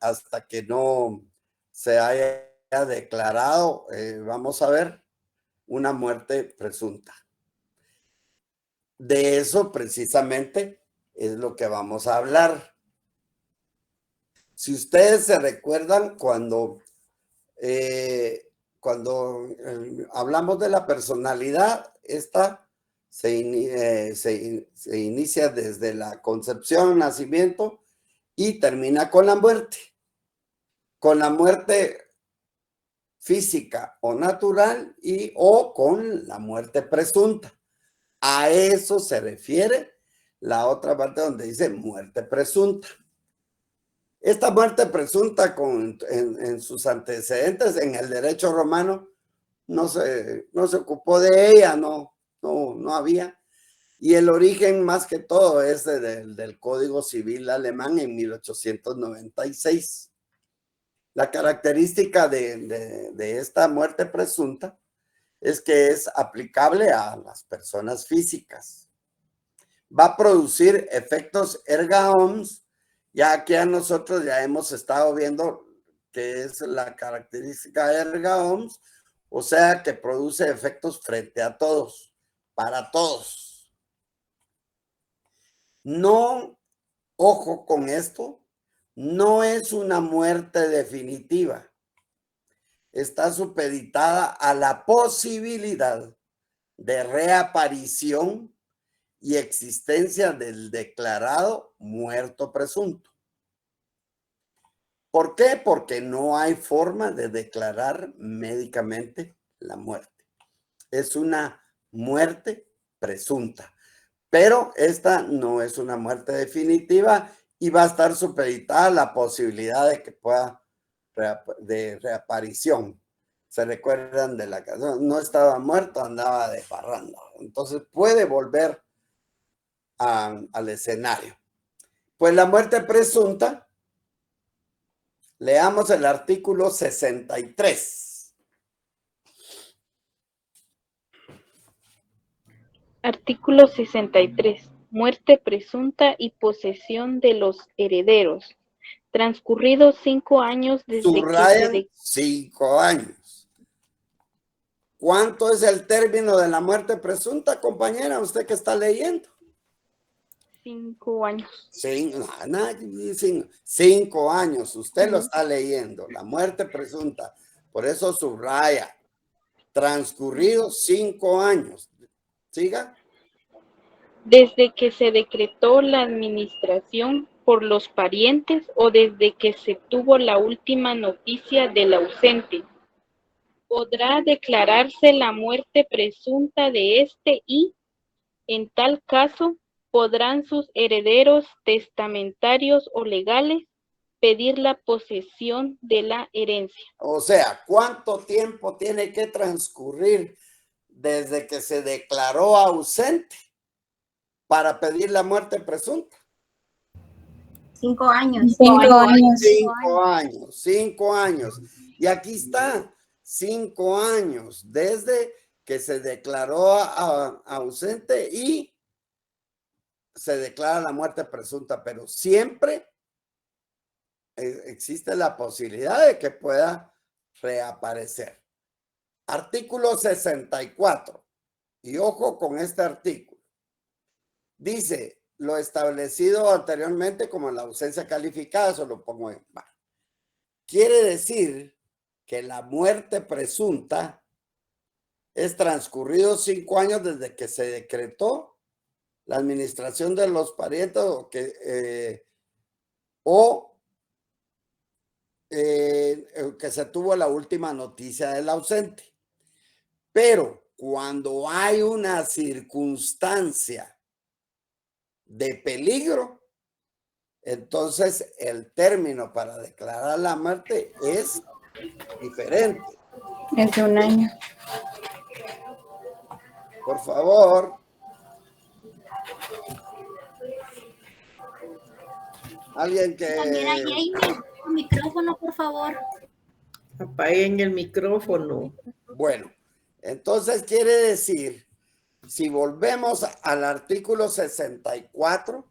hasta que no se haya declarado, vamos a ver, una muerte presunta. De eso precisamente es lo que vamos a hablar. Si ustedes se recuerdan cuando hablamos de la personalidad, esta se inicia desde la concepción, nacimiento y termina con la muerte. Con la muerte física o natural o con la muerte presunta. A eso se refiere la otra parte donde dice muerte presunta. Esta muerte presunta en sus antecedentes en el derecho romano no se ocupó de ella, no había. Y el origen más que todo es del Código Civil alemán en 1896. La característica de esta muerte presunta es que es aplicable a las personas físicas. Va a producir efectos erga omnes Ya aquí a nosotros ya hemos estado viendo que es la característica de erga omnes, o sea que produce efectos frente a todos, para todos. No, ojo con esto, no es una muerte definitiva. Está supeditada a la posibilidad de reaparición y existencia del declarado muerto presunto. ¿Por qué? Porque no hay forma de declarar médicamente la muerte. Es una muerte presunta, pero esta no es una muerte definitiva y va a estar supeditada a la posibilidad de que pueda de reaparición. ¿Se recuerdan de la canción? No estaba muerto, andaba de parranda. Entonces puede volver al escenario. Pues la muerte presunta, leamos el artículo 63. Artículo 63. Muerte presunta y posesión de los herederos. Transcurridos 5 años desde Subrayan que 5 años. ¿Cuánto es el término de la muerte presunta, compañera? Usted que está leyendo. 5 años. 5 años. Usted lo está leyendo. La muerte presunta. Por eso subraya. Transcurridos 5 años. Siga. Desde que se decretó la administración por los parientes o desde que se tuvo la última noticia del ausente. Podrá declararse la muerte presunta de éste y, en tal caso, podrán sus herederos testamentarios o legales pedir la posesión de la herencia. O sea, ¿cuánto tiempo tiene que transcurrir desde que se declaró ausente para pedir la muerte presunta? 5 años. 5 años. 5 años. 5 años. Y aquí está, 5 años desde que se declaró ausente y se declara la muerte presunta, pero siempre existe la posibilidad de que pueda reaparecer. Artículo 64. Y ojo con este artículo. Dice, lo establecido anteriormente como la ausencia calificada, eso lo pongo en bajo. Quiere decir que la muerte presunta es transcurrido 5 años desde que se decretó la administración de los parientes o que se tuvo la última noticia del ausente. Pero cuando hay una circunstancia de peligro, entonces el término para declarar la muerte es diferente. Es de 1 año. Por favor. Alguien que... Compañera Jamie, el micrófono, por favor. Apaguen el micrófono. Bueno, entonces quiere decir, si volvemos al artículo 64,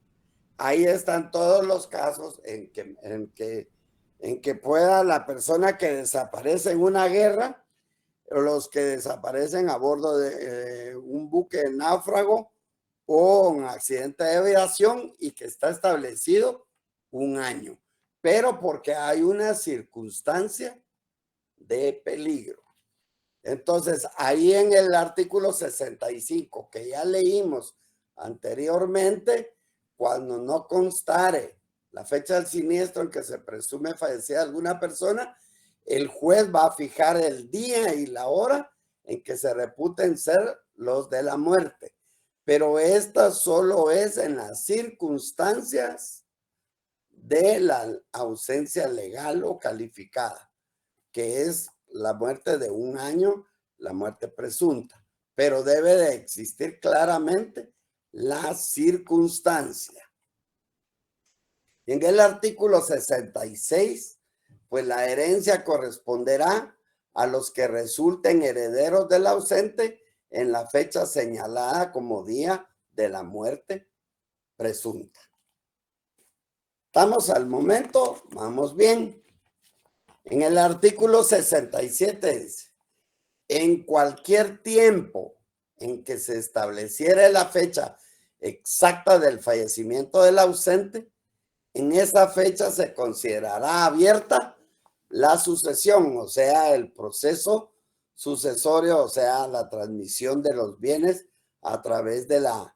ahí están todos los casos en que pueda la persona que desaparece en una guerra, o los que desaparecen a bordo de un buque náufrago o un accidente de aviación y que está establecido 1 año, pero porque hay una circunstancia de peligro. Entonces, ahí en el artículo 65, que ya leímos anteriormente, cuando no constare la fecha del siniestro en que se presume fallecida alguna persona, el juez va a fijar el día y la hora en que se reputen ser los de la muerte. Pero esta solo es en las circunstancias de la ausencia legal o calificada, que es la muerte de 1 año, la muerte presunta, pero debe de existir claramente la circunstancia. En el artículo 66, pues la herencia corresponderá a los que resulten herederos del ausente en la fecha señalada como día de la muerte presunta. ¿Estamos al momento? Vamos bien. En el artículo 67 dice, en cualquier tiempo en que se estableciera la fecha exacta del fallecimiento del ausente, en esa fecha se considerará abierta la sucesión, o sea, el proceso sucesorio, o sea, la transmisión de los bienes a través de la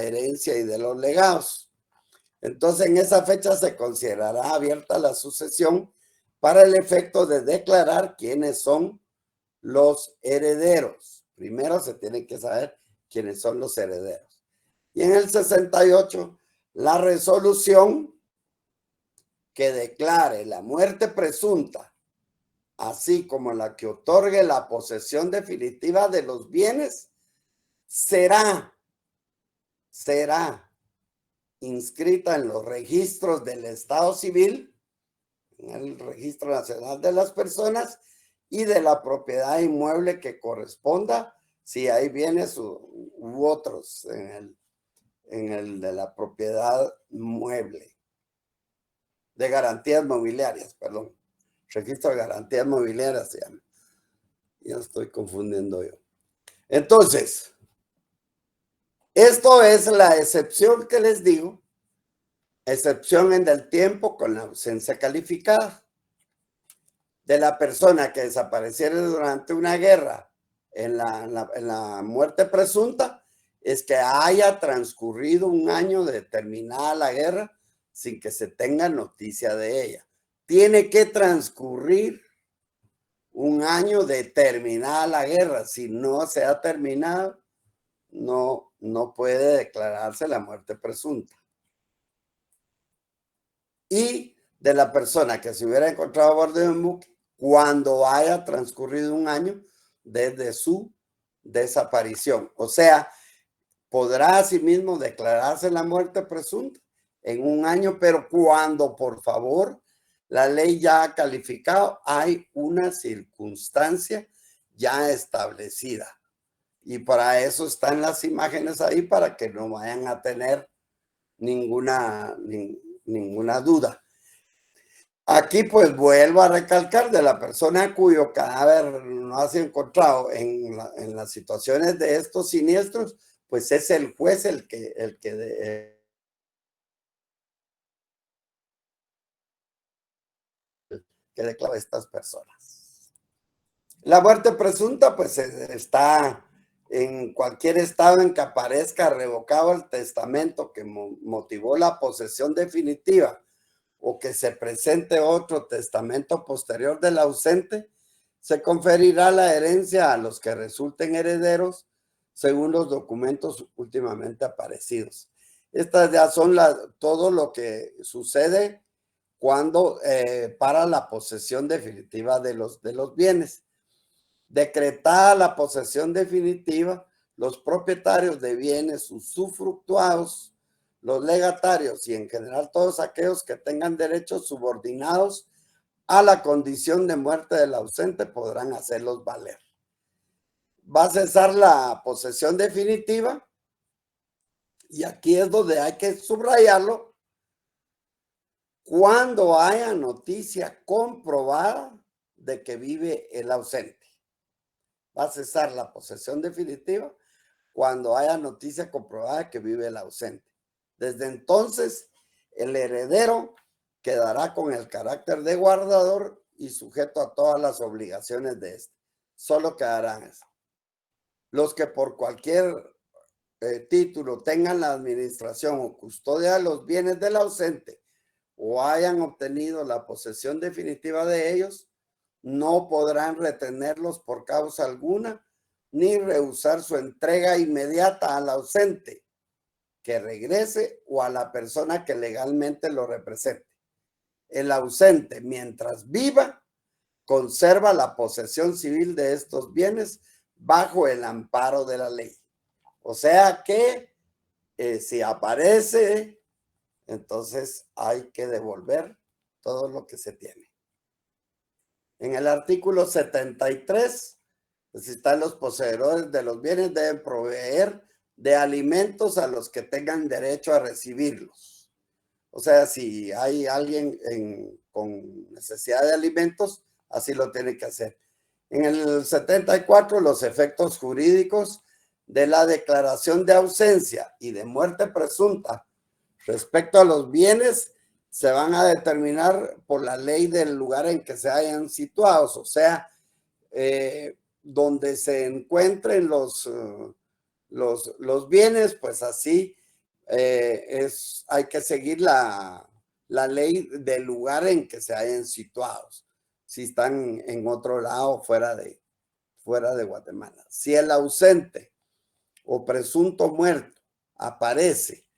herencia y de los legados. Entonces, en esa fecha se considerará abierta la sucesión para el efecto de declarar quiénes son los herederos. Primero se tiene que saber quiénes son los herederos. Y en el 68, la resolución que declare la muerte presunta, así como la que otorgue la posesión definitiva de los bienes, será inscrita en los registros del Estado Civil, en el Registro Nacional de las Personas y de la propiedad inmueble que corresponda, si hay bienes u otros en el de la propiedad mueble. De garantías mobiliarias, perdón. Registro de garantías mobiliarias se llama. Ya estoy confundiendo yo. Entonces, esto es la excepción que les digo. Excepción en el tiempo con la ausencia calificada. De la persona que desapareciera durante una guerra en la muerte presunta, es que haya transcurrido un año de terminada la guerra sin que se tenga noticia de ella. Tiene que transcurrir un año de terminada la guerra. Si no se ha terminado, no puede declararse la muerte presunta. Y de la persona que se hubiera encontrado a bordo de un buque cuando haya transcurrido un año desde su desaparición. O sea, podrá asimismo declararse la muerte presunta en un año, pero cuando, por favor, la ley ya ha calificado, hay una circunstancia ya establecida. Y para eso están las imágenes ahí, para que no vayan a tener ninguna duda. Aquí pues vuelvo a recalcar, de la persona cuyo cadáver no ha sido encontrado en las situaciones de estos siniestros, pues es el juez el que declara a estas personas. La muerte presunta pues está en cualquier estado en que aparezca revocado el testamento que motivó la posesión definitiva, o que se presente otro testamento posterior del ausente, se conferirá la herencia a los que resulten herederos según los documentos últimamente aparecidos. Estas ya son todo lo que sucede cuando para la posesión definitiva de los bienes. Decretada la posesión definitiva, los propietarios de bienes usufructuados, los legatarios y en general todos aquellos que tengan derechos subordinados a la condición de muerte del ausente podrán hacerlos valer. Va a cesar la posesión definitiva, y aquí es donde hay que subrayarlo, cuando haya noticia comprobada de que vive el ausente. Va a cesar la posesión definitiva cuando haya noticia comprobada de que vive el ausente. Desde entonces, el heredero quedará con el carácter de guardador y sujeto a todas las obligaciones de este. Solo quedarán eso. Los que por cualquier título tengan la administración o custodia de los bienes del ausente o hayan obtenido la posesión definitiva de ellos, no podrán retenerlos por causa alguna ni rehusar su entrega inmediata al ausente que regrese o a la persona que legalmente lo represente. El ausente, mientras viva, conserva la posesión civil de estos bienes bajo el amparo de la ley. O sea que si aparece, entonces hay que devolver todo lo que se tiene. En el artículo 73, pues están los poseedores de los bienes deben proveer de alimentos a los que tengan derecho a recibirlos. O sea, si hay alguien con necesidad de alimentos, así lo tiene que hacer. En el 74, los efectos jurídicos de la declaración de ausencia y de muerte presunta respecto a los bienes se van a determinar por la ley del lugar en que se hayan situados, o sea, donde se encuentren los bienes, pues así hay que seguir la ley del lugar en que se hayan situados, si están en otro lado fuera de Guatemala. Si el ausente o presunto muerto aparece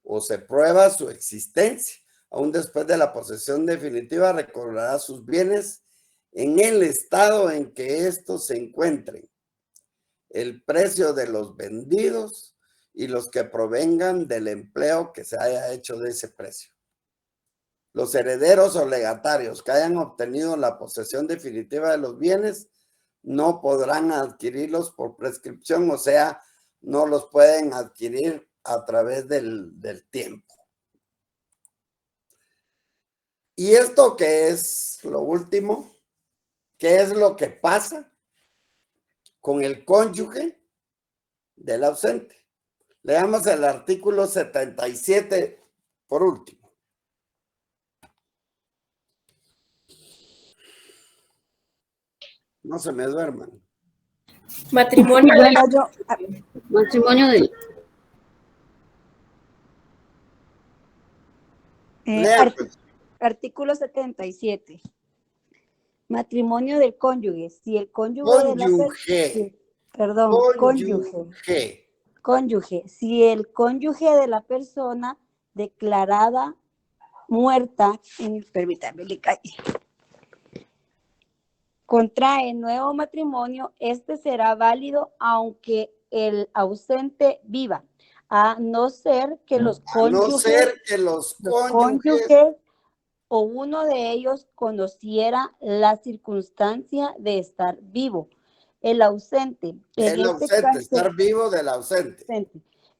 o se prueba su existencia, aún después de la posesión definitiva, recobrará sus bienes en el estado en que estos se encuentren, el precio de los vendidos y los que provengan del empleo que se haya hecho de ese precio. Los herederos o legatarios que hayan obtenido la posesión definitiva de los bienes no podrán adquirirlos por prescripción, o sea, no los pueden adquirir a través del tiempo. Y esto que es lo último, ¿qué es lo que pasa con el cónyuge del ausente? Leamos el artículo 77 por último. No se me duerman. Matrimonio Matrimonio del... Artículo 77. Matrimonio del cónyuge. Si el cónyuge cónyuge. Si el cónyuge de la persona declarada muerta, permítame, le caí, contrae nuevo matrimonio, este será válido aunque el ausente viva, a no ser que los cónyuges o uno de ellos conociera la circunstancia de estar vivo. El ausente. Estar vivo del ausente.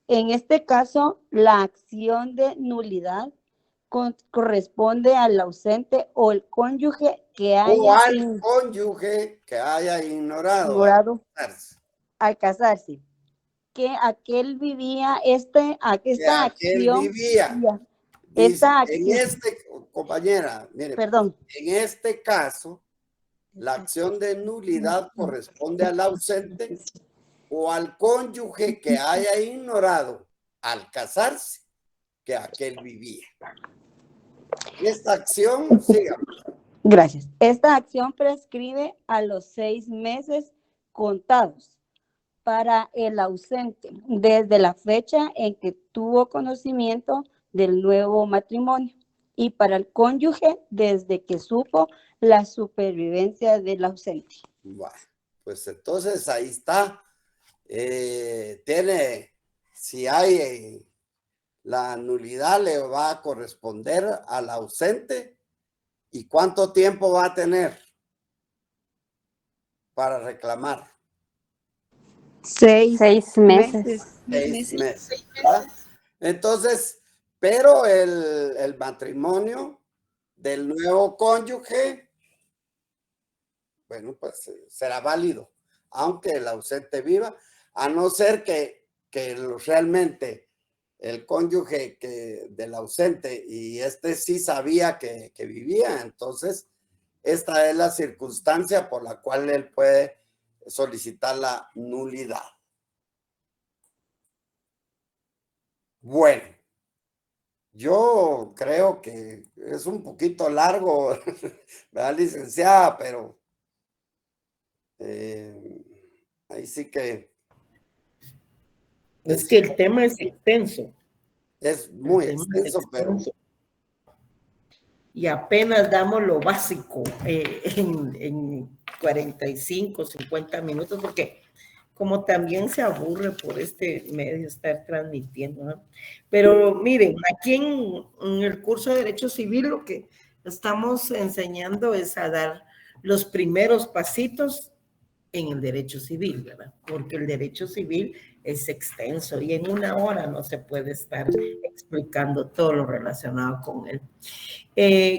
En este caso, la acción de nulidad corresponde al ausente o el cónyuge que haya ignorado al casarse. Que aquel vivía compañera, mire, perdón. En este caso, la acción de nulidad corresponde al ausente o al cónyuge que haya ignorado al casarse que aquel vivía. Esta acción, sigamos. Gracias. Esta acción prescribe a los 6 meses contados para el ausente desde la fecha en que tuvo conocimiento del nuevo matrimonio y para el cónyuge desde que supo la supervivencia del ausente. Bueno, pues entonces ahí está. Si hay la nulidad, le va a corresponder al ausente. ¿Y cuánto tiempo va a tener para reclamar? 6 meses. 6 meses. ¿Verdad? Entonces, pero el matrimonio del nuevo cónyuge, bueno, pues será válido, aunque el ausente viva, a no ser que realmente el cónyuge del ausente y sí sabía que vivía, entonces esta es la circunstancia por la cual él puede solicitar la nulidad. Bueno, yo creo que es un poquito largo, ¿verdad, licenciada? Pero ahí sí que... Es que el tema es extenso. Es muy extenso, pero... Y apenas damos lo básico en 45, 50 minutos, porque como también se aburre por este medio estar transmitiendo, ¿no? Pero miren, aquí en el curso de Derecho Civil lo que estamos enseñando es a dar los primeros pasitos en el derecho civil, ¿verdad? Porque el derecho civil es extenso y en una hora no se puede estar explicando todo lo relacionado con él.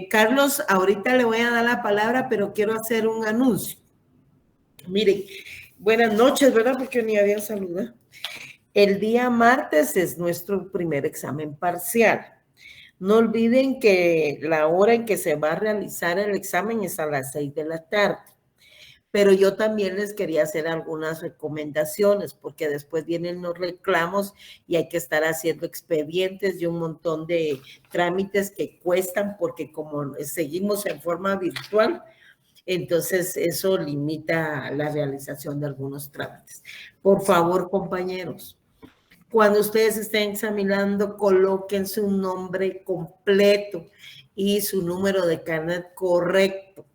Carlos, ahorita le voy a dar la palabra, pero quiero hacer un anuncio. Miren, buenas noches, ¿verdad? Porque ni había saludado. El día martes es nuestro primer examen parcial. No olviden que la hora en que se va a realizar el examen es a las 6 de la tarde. Pero yo también les quería hacer algunas recomendaciones, porque después vienen los reclamos y hay que estar haciendo expedientes y un montón de trámites que cuestan, porque como seguimos en forma virtual, entonces eso limita la realización de algunos trámites. Por favor, compañeros, cuando ustedes estén examinando, coloquen su nombre completo y su número de carnet correcto,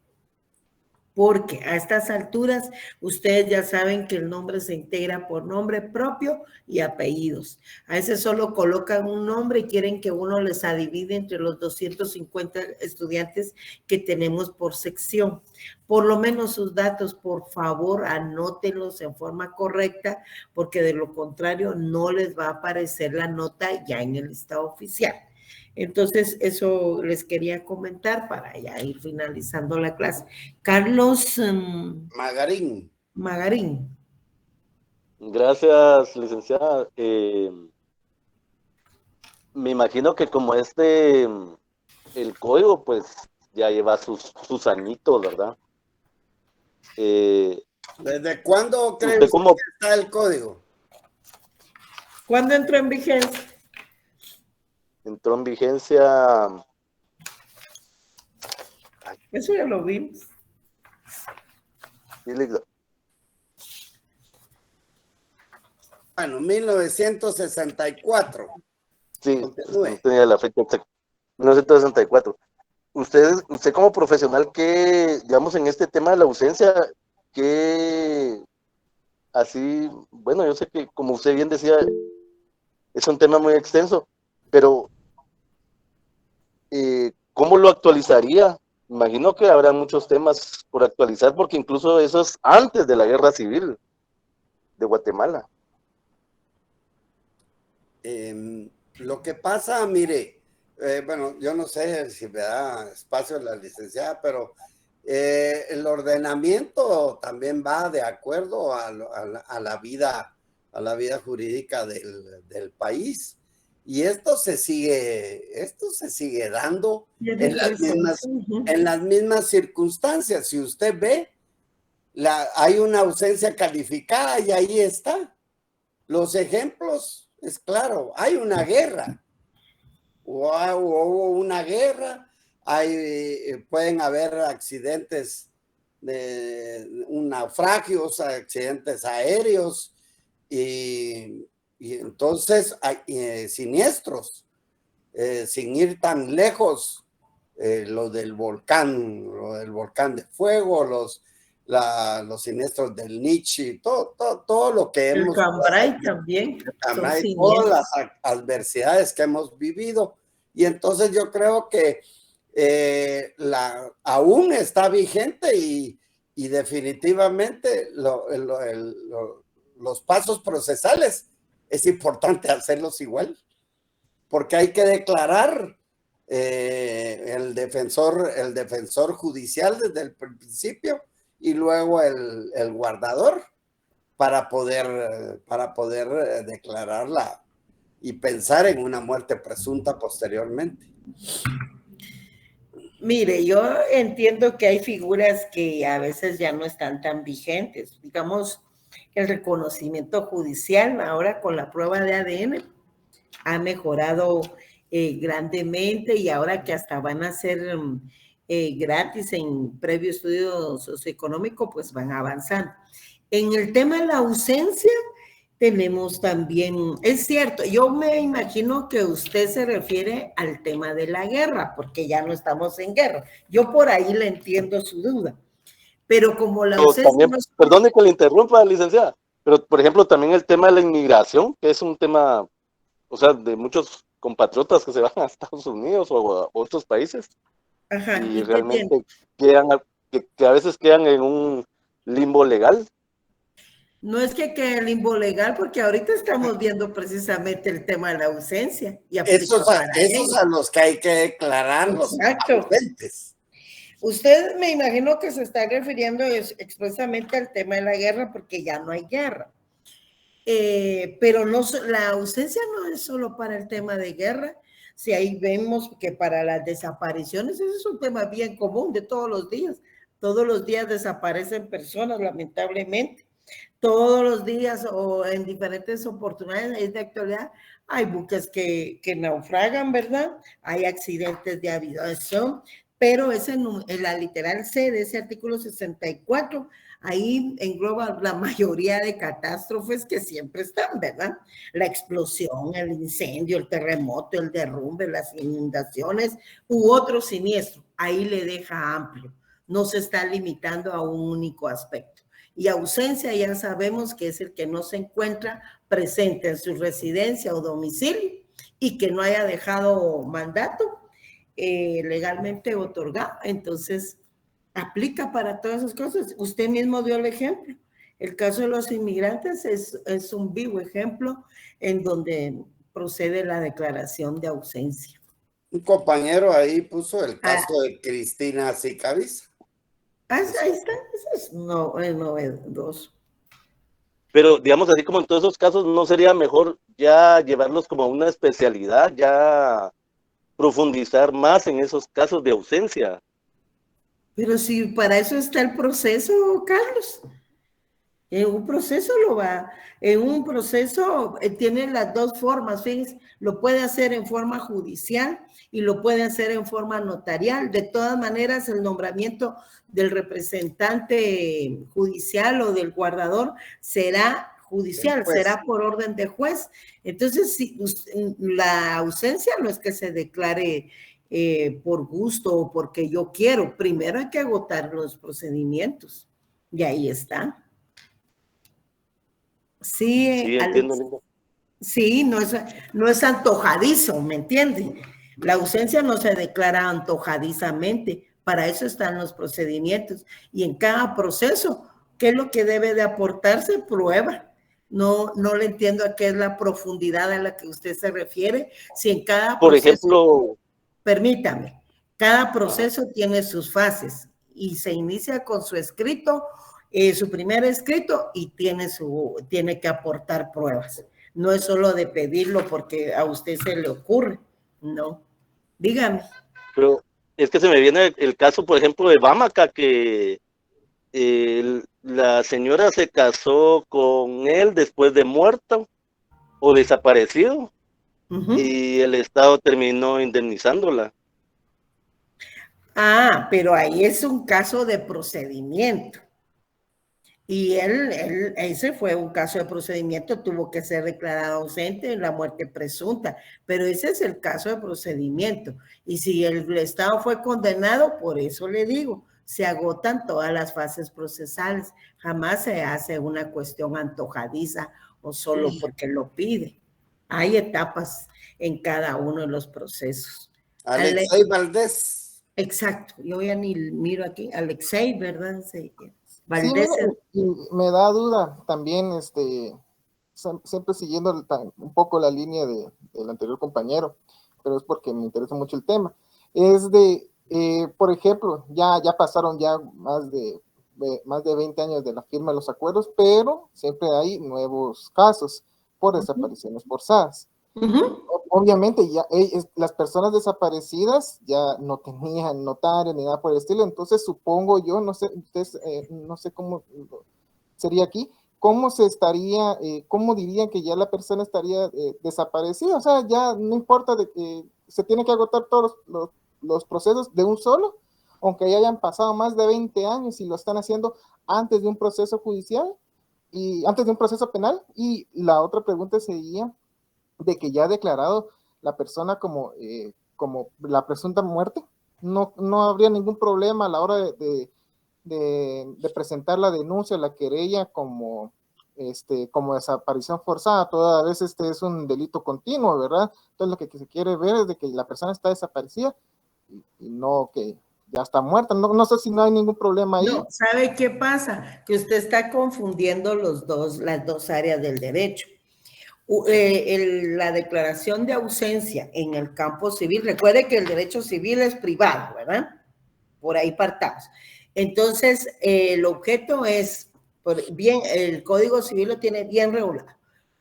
porque a estas alturas ustedes ya saben que el nombre se integra por nombre propio y apellidos. A veces solo colocan un nombre y quieren que uno les adivide entre los 250 estudiantes que tenemos por sección. Por lo menos sus datos, por favor, anótenlos en forma correcta, porque de lo contrario no les va a aparecer la nota ya en el listado oficial. Entonces, eso les quería comentar para ya ir finalizando la clase. Carlos Magarín. Magarín. Gracias, licenciada. Me imagino que como el código, pues ya lleva sus añitos, ¿verdad? ¿Desde cuándo cree usted que está el código? ¿Cuándo entró en vigencia? Entró en vigencia. Eso ya lo vimos. Bueno, 1964. Sí, no tenía la fecha exacta. 1964. Usted como profesional, que digamos en este tema de la ausencia, que así, bueno, yo sé que como usted bien decía, es un tema muy extenso, pero ¿cómo lo actualizaría? Imagino que habrá muchos temas por actualizar, porque incluso eso es antes de la guerra civil de Guatemala. Lo que pasa, mire, bueno, yo no sé si me da espacio la licenciada, pero el ordenamiento también va de acuerdo a la vida jurídica del país. Y esto se sigue dando en las mismas circunstancias. Si usted ve, hay una ausencia calificada y ahí está. Los ejemplos, es claro, hay una guerra. Hubo una guerra, pueden haber accidentes, naufragios, accidentes aéreos y entonces hay siniestros, sin ir tan lejos, lo del volcán de fuego, los siniestros del Nietzsche, todo lo que hemos... El Cambrai también. Todas las adversidades que hemos vivido. Y entonces yo creo que aún está vigente y definitivamente los pasos procesales es importante hacerlos igual, porque hay que declarar el defensor judicial desde el principio y luego el guardador para poder declararla y pensar en una muerte presunta posteriormente. Mire, yo entiendo que hay figuras que a veces ya no están tan vigentes. Digamos, el reconocimiento judicial ahora con la prueba de ADN ha mejorado grandemente, y ahora que hasta van a ser gratis en previo estudio socioeconómico, pues van avanzando. En el tema de la ausencia, tenemos también, es cierto, yo me imagino que usted se refiere al tema de la guerra, porque ya no estamos en guerra. Yo por ahí le entiendo su duda. Pero como la ausencia... También, perdone que le interrumpa, licenciada, pero por ejemplo también el tema de la inmigración, que es un tema, o sea, de muchos compatriotas que se van a Estados Unidos o a otros países. Ajá, y realmente que a veces quedan en un limbo legal. No es que el limbo legal, porque ahorita estamos viendo precisamente el tema de la ausencia. Y Esos a los que hay que declarar los ausentes. Usted me imagino que se está refiriendo expresamente al tema de la guerra, porque ya no hay guerra. Pero no, la ausencia no es solo para el tema de guerra. Si ahí vemos que para las desapariciones, ese es un tema bien común de todos los días. Todos los días desaparecen personas, lamentablemente. Todos los días o en diferentes oportunidades de actualidad hay buques que naufragan, ¿verdad? Hay accidentes de aviación, pero en la literal C de ese artículo 64, ahí engloba la mayoría de catástrofes que siempre están, ¿verdad? La explosión, el incendio, el terremoto, el derrumbe, las inundaciones u otro siniestro. Ahí le deja amplio. No se está limitando a un único aspecto. Y ausencia ya sabemos que es el que no se encuentra presente en su residencia o domicilio y que no haya dejado mandato legalmente otorgado. Entonces, aplica para todas esas cosas. Usted mismo dio el ejemplo. El caso de los inmigrantes es un vivo ejemplo en donde procede la declaración de ausencia. Un compañero ahí puso el caso de Cristina Sicaviza. Ahí está, eso es novedoso. Pero, digamos, así como en todos esos casos, ¿no sería mejor ya llevarlos como una especialidad, ya profundizar más en esos casos de ausencia? Pero si para eso está el proceso, Carlos. En un proceso tiene las dos formas, fíjense, lo puede hacer en forma judicial y lo puede hacer en forma notarial. De todas maneras, el nombramiento del representante judicial o del guardador será judicial, será por orden de juez. Entonces, si la ausencia no es que se declare por gusto o porque yo quiero, primero hay que agotar los procedimientos y ahí está. Sí, entiendo. Sí, no es antojadizo, ¿me entienden? La ausencia no se declara antojadizamente, para eso están los procedimientos. Y en cada proceso, ¿qué es lo que debe de aportarse? Prueba. No le entiendo a qué es la profundidad a la que usted se refiere. Si en cada proceso, por ejemplo, permítame, cada proceso tiene sus fases y se inicia con su escrito, su primer escrito y tiene que aportar pruebas. No es solo de pedirlo porque a usted se le ocurre, no. Dígame. Pero es que se me viene el caso, por ejemplo, de Bamaca, que la señora se casó con él después de muerto o desaparecido y el Estado terminó indemnizándola. Pero ahí es un caso de procedimiento. Y ese fue un caso de procedimiento, tuvo que ser declarado ausente en la muerte presunta, pero ese es el caso de procedimiento. Y si el Estado fue condenado, por eso le digo, se agotan todas las fases procesales, jamás se hace una cuestión antojadiza o solo porque lo pide. Hay etapas en cada uno de los procesos. Alexei Valdés. Exacto, yo ya ni miro aquí, Alexei, ¿verdad? Sí. Valdés. Sí, me da duda también, siempre siguiendo un poco la línea del anterior compañero, pero es porque me interesa mucho el tema. Es por ejemplo, ya pasaron ya más de 20 años de la firma de los acuerdos, pero siempre hay nuevos casos por desapariciones forzadas. Obviamente ya las personas desaparecidas ya no tenían notario ni nada por el estilo, entonces supongo yo, no sé, ustedes no sé cómo sería aquí, cómo dirían que ya la persona estaría desaparecida, o sea, ya no importa de que se tiene que agotar todos los procesos de un solo, aunque ya hayan pasado más de 20 años y lo están haciendo antes de un proceso judicial y antes de un proceso penal. Y la otra pregunta sería de que ya ha declarado la persona como la presunta muerte, no habría ningún problema a la hora de presentar la denuncia, la querella como desaparición forzada. Toda vez es un delito continuo, ¿verdad? Entonces lo que se quiere ver es de que la persona está desaparecida y no que ya está muerta. No sé si no hay ningún problema ahí. No, ¿sabe qué pasa? Que usted está confundiendo las dos áreas del derecho. La declaración de ausencia en el campo civil, recuerde que el derecho civil es privado, ¿verdad? Por ahí partamos. Entonces, el objeto es, bien, el Código Civil lo tiene bien regulado.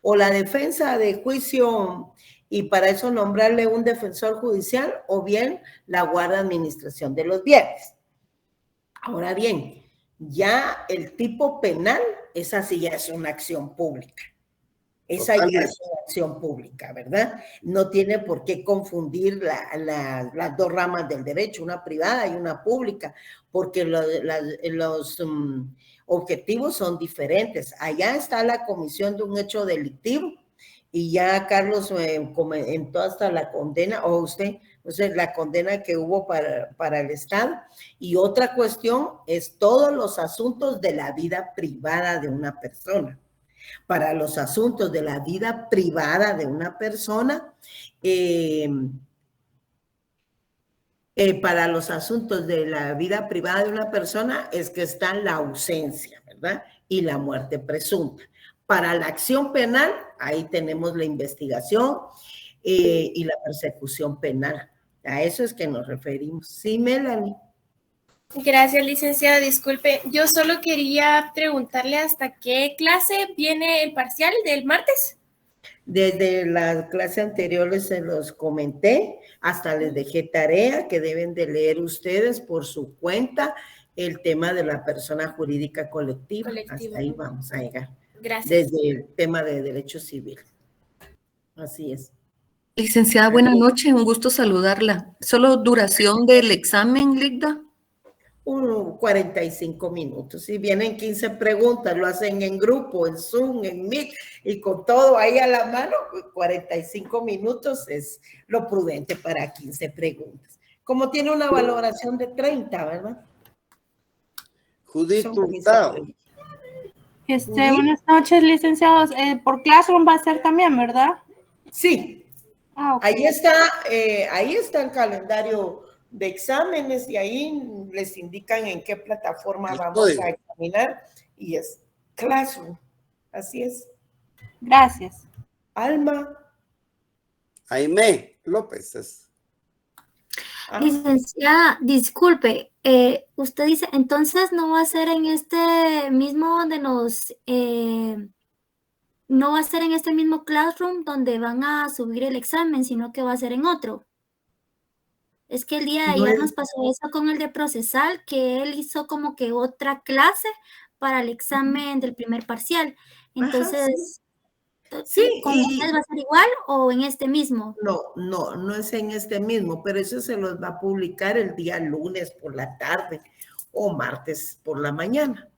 O la defensa de juicio, y para eso nombrarle un defensor judicial, o bien la guarda administración de los bienes. Ahora bien, ya el tipo penal, esa sí ya es una acción pública. Esa ya es una acción pública, ¿verdad? No tiene por qué confundir las dos ramas del derecho, una privada y una pública, porque los objetivos son diferentes. Allá está la comisión de un hecho delictivo y ya Carlos comentó hasta la condena, o usted, no sé, la condena que hubo para el Estado. Y otra cuestión es todos los asuntos de la vida privada de una persona. Para los asuntos de la vida privada de una persona, para los asuntos de la vida privada de una persona es que está la ausencia, ¿verdad? Y la muerte presunta. Para la acción penal, ahí tenemos la investigación y la persecución penal. A eso es que nos referimos. Sí, Melanie. Gracias, licenciada. Disculpe, yo solo quería preguntarle hasta qué clase viene el parcial del martes. Desde la clase anterior se los comenté, hasta les dejé tarea que deben de leer ustedes por su cuenta el tema de la persona jurídica colectiva. Hasta ahí vamos a llegar. Gracias. Desde el tema de derecho civil. Así es. Licenciada, buenas noches, un gusto saludarla. ¿Solo duración del examen, Ligda? 45 minutos. Si vienen 15 preguntas, lo hacen en grupo, en Zoom, en Meet, y con todo ahí a la mano, 45 minutos es lo prudente para 15 preguntas. Como tiene una valoración de 30, ¿verdad? Judith Hurtado. Buenas noches, licenciados. Por Classroom va a ser también, ¿verdad? Sí. Ah, okay. Ahí está el calendario de exámenes y ahí les indican en qué plataforma vamos a examinar y es Classroom. Así es. Gracias. Alma. Jaime López. Licenciada, disculpe, usted dice, entonces no va a ser en este mismo donde no va a ser en este mismo Classroom donde van a subir el examen, sino que va a ser en otro. Es que el día de ayer nos pasó eso con el de procesal, que él hizo como que otra clase para el examen del primer parcial. Entonces, sí. ¿con ustedes va a ser igual o en este mismo? No es en este mismo, pero eso se los va a publicar el día lunes por la tarde o martes por la mañana.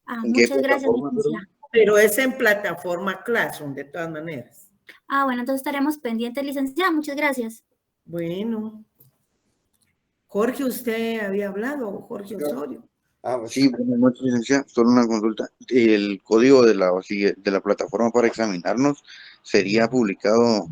Muchas gracias, licenciada. Pero es en plataforma Classroom, de todas maneras. Bueno, entonces estaremos pendientes, licenciada. Muchas gracias. Bueno. Jorge, ¿usted había hablado? Jorge Osorio. Sí, buenas noches, licenciada. Solo una consulta. ¿El código de la plataforma para examinarnos sería publicado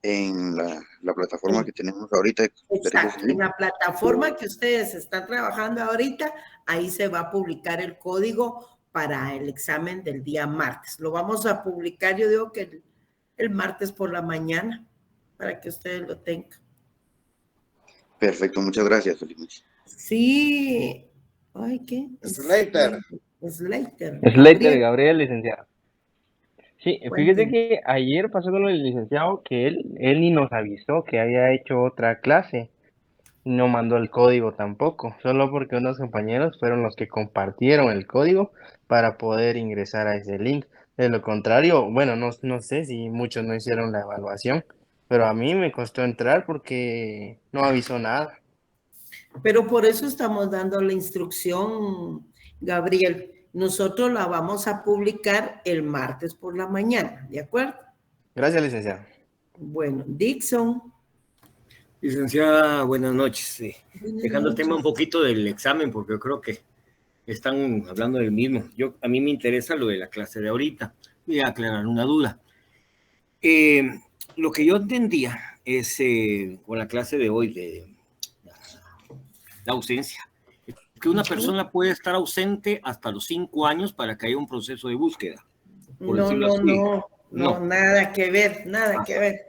en la plataforma que tenemos ahorita? Exacto, en la plataforma que ustedes están trabajando ahorita, ahí se va a publicar el código para el examen del día martes. Lo vamos a publicar, yo digo que el martes por la mañana, para que ustedes lo tengan. Perfecto, muchas gracias, Felipe. Sí. Ay, ¿qué? Slater. Slater, Gabriel, licenciado. Sí, fíjese que ayer pasó con el licenciado que él ni nos avisó que había hecho otra clase. No mandó el código tampoco, solo porque unos compañeros fueron los que compartieron el código para poder ingresar a ese link. De lo contrario, bueno, no sé si muchos no hicieron la evaluación, pero a mí me costó entrar porque no avisó nada. Pero por eso estamos dando la instrucción, Gabriel. Nosotros la vamos a publicar el martes por la mañana, ¿de acuerdo? Gracias, licenciada. Bueno, Dixon. Licenciada, buenas noches. Dejando el tema un poquito del examen, porque yo creo que están hablando del mismo. A mí me interesa lo de la clase de ahorita. Voy a aclarar una duda. Lo que yo entendía es, con la clase de hoy, la ausencia. Que una persona puede estar ausente hasta los 5 años para que haya un proceso de búsqueda. No, nada que ver, nada que ver.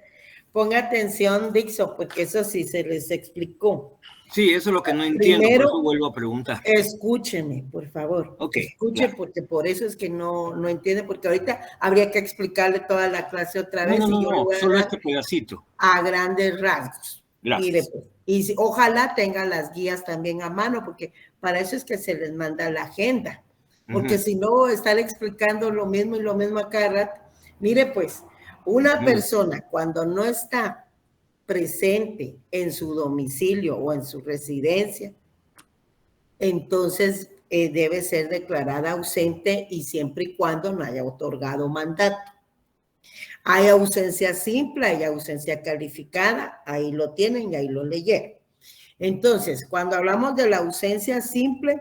Ponga atención, Dixon, porque eso sí se les explicó. Sí, eso es lo que no entiendo, Primero, por eso vuelvo a preguntar. Escúcheme, por favor. Escuche, porque por eso es que no entiende, porque ahorita habría que explicarle toda la clase otra vez. No, solo este pedacito. A grandes rasgos. Gracias. Mire, pues, y ojalá tengan las guías también a mano, porque para eso es que se les manda la agenda. Porque si no, estar explicando lo mismo y lo mismo a cada rato. Mire, pues, una persona cuando no está presente en su domicilio o en su residencia, entonces debe ser declarada ausente y siempre y cuando no haya otorgado mandato. Hay ausencia simple, hay ausencia calificada, ahí lo tienen y ahí lo leyeron. Entonces, cuando hablamos de la ausencia simple,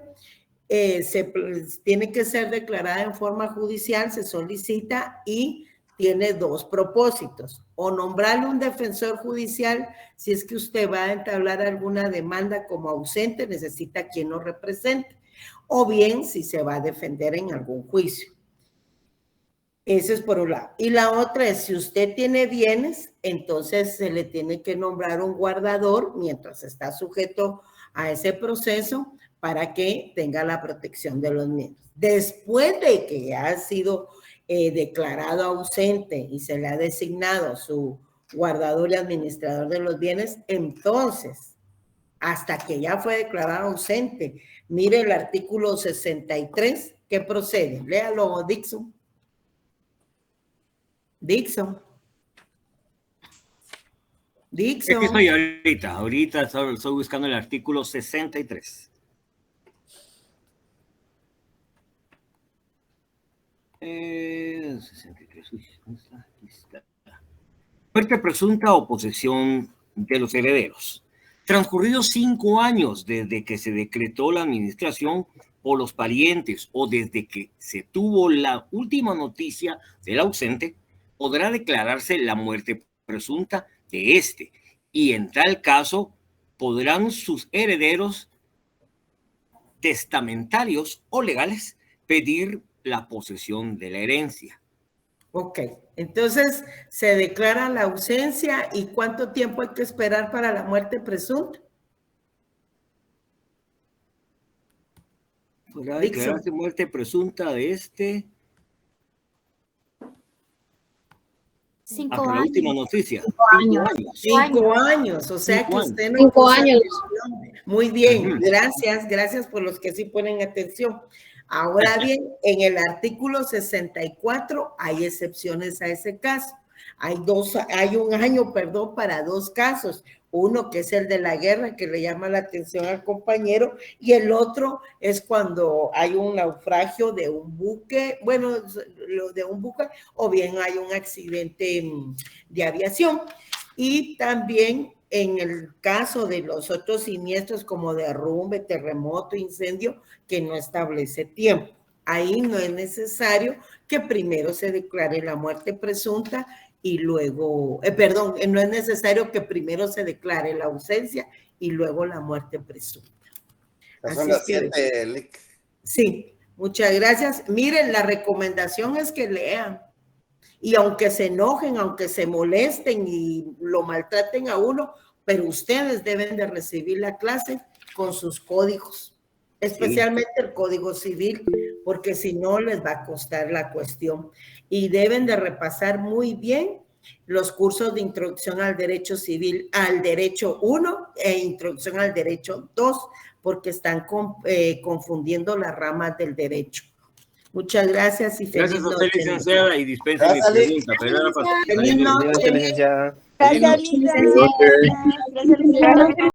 tiene que ser declarada en forma judicial, se solicita y tiene 2 propósitos, o nombrarle un defensor judicial si es que usted va a entablar alguna demanda como ausente, necesita quien lo represente, o bien si se va a defender en algún juicio. Eso es por un lado. Y la otra es, si usted tiene bienes, entonces se le tiene que nombrar un guardador mientras está sujeto a ese proceso para que tenga la protección de los mismos. Después de que ya ha sido declarado ausente y se le ha designado su guardador y administrador de los bienes, entonces, hasta que ya fue declarado ausente, mire el artículo 63, ¿qué procede? Léalo, Dixon. Dixon. Es que estoy ahorita estoy buscando el artículo 63. Aquí está. Muerte presunta o posesión de los herederos. Transcurridos 5 años desde que se decretó la administración por los parientes o desde que se tuvo la última noticia del ausente, podrá declararse la muerte presunta de este, y en tal caso podrán sus herederos testamentarios o legales pedir la posesión de la herencia. Ok, entonces se declara la ausencia y ¿cuánto tiempo hay que esperar para la muerte presunta? Podrá declararse muerte presunta de este 5 hasta años. la última noticia. 5 años, o sea que usted no 5 puso años. atención. Muy bien, gracias por los que sí ponen atención. Ahora bien, en el artículo 64 hay excepciones a ese caso. Hay un año, perdón, para 2 casos. Uno que es el de la guerra, que le llama la atención al compañero, y el otro es cuando hay un naufragio de un buque, bueno, de un buque, o bien hay un accidente de aviación. Y también en el caso de los otros siniestros como derrumbe, terremoto, incendio, que no establece tiempo. Ahí no es necesario que primero se declare la muerte presunta y luego, no es necesario que primero se declare la ausencia y luego la muerte presunta. Son las 7, Lick. Sí, muchas gracias. Miren, la recomendación es que lean. Y aunque se enojen, aunque se molesten y lo maltraten a uno, pero ustedes deben de recibir la clase con sus códigos, especialmente el Código Civil, porque si no les va a costar la cuestión. Y deben de repasar muy bien los cursos de introducción al derecho civil, al derecho 1 e introducción al derecho 2, porque están confundiendo las ramas del derecho. Muchas gracias y feliz noche. Gracias a usted, licenciada, y dispensa mi pregunta. Feliz noche. licenciada. Gracias, Lisa. Gracias, licenciada.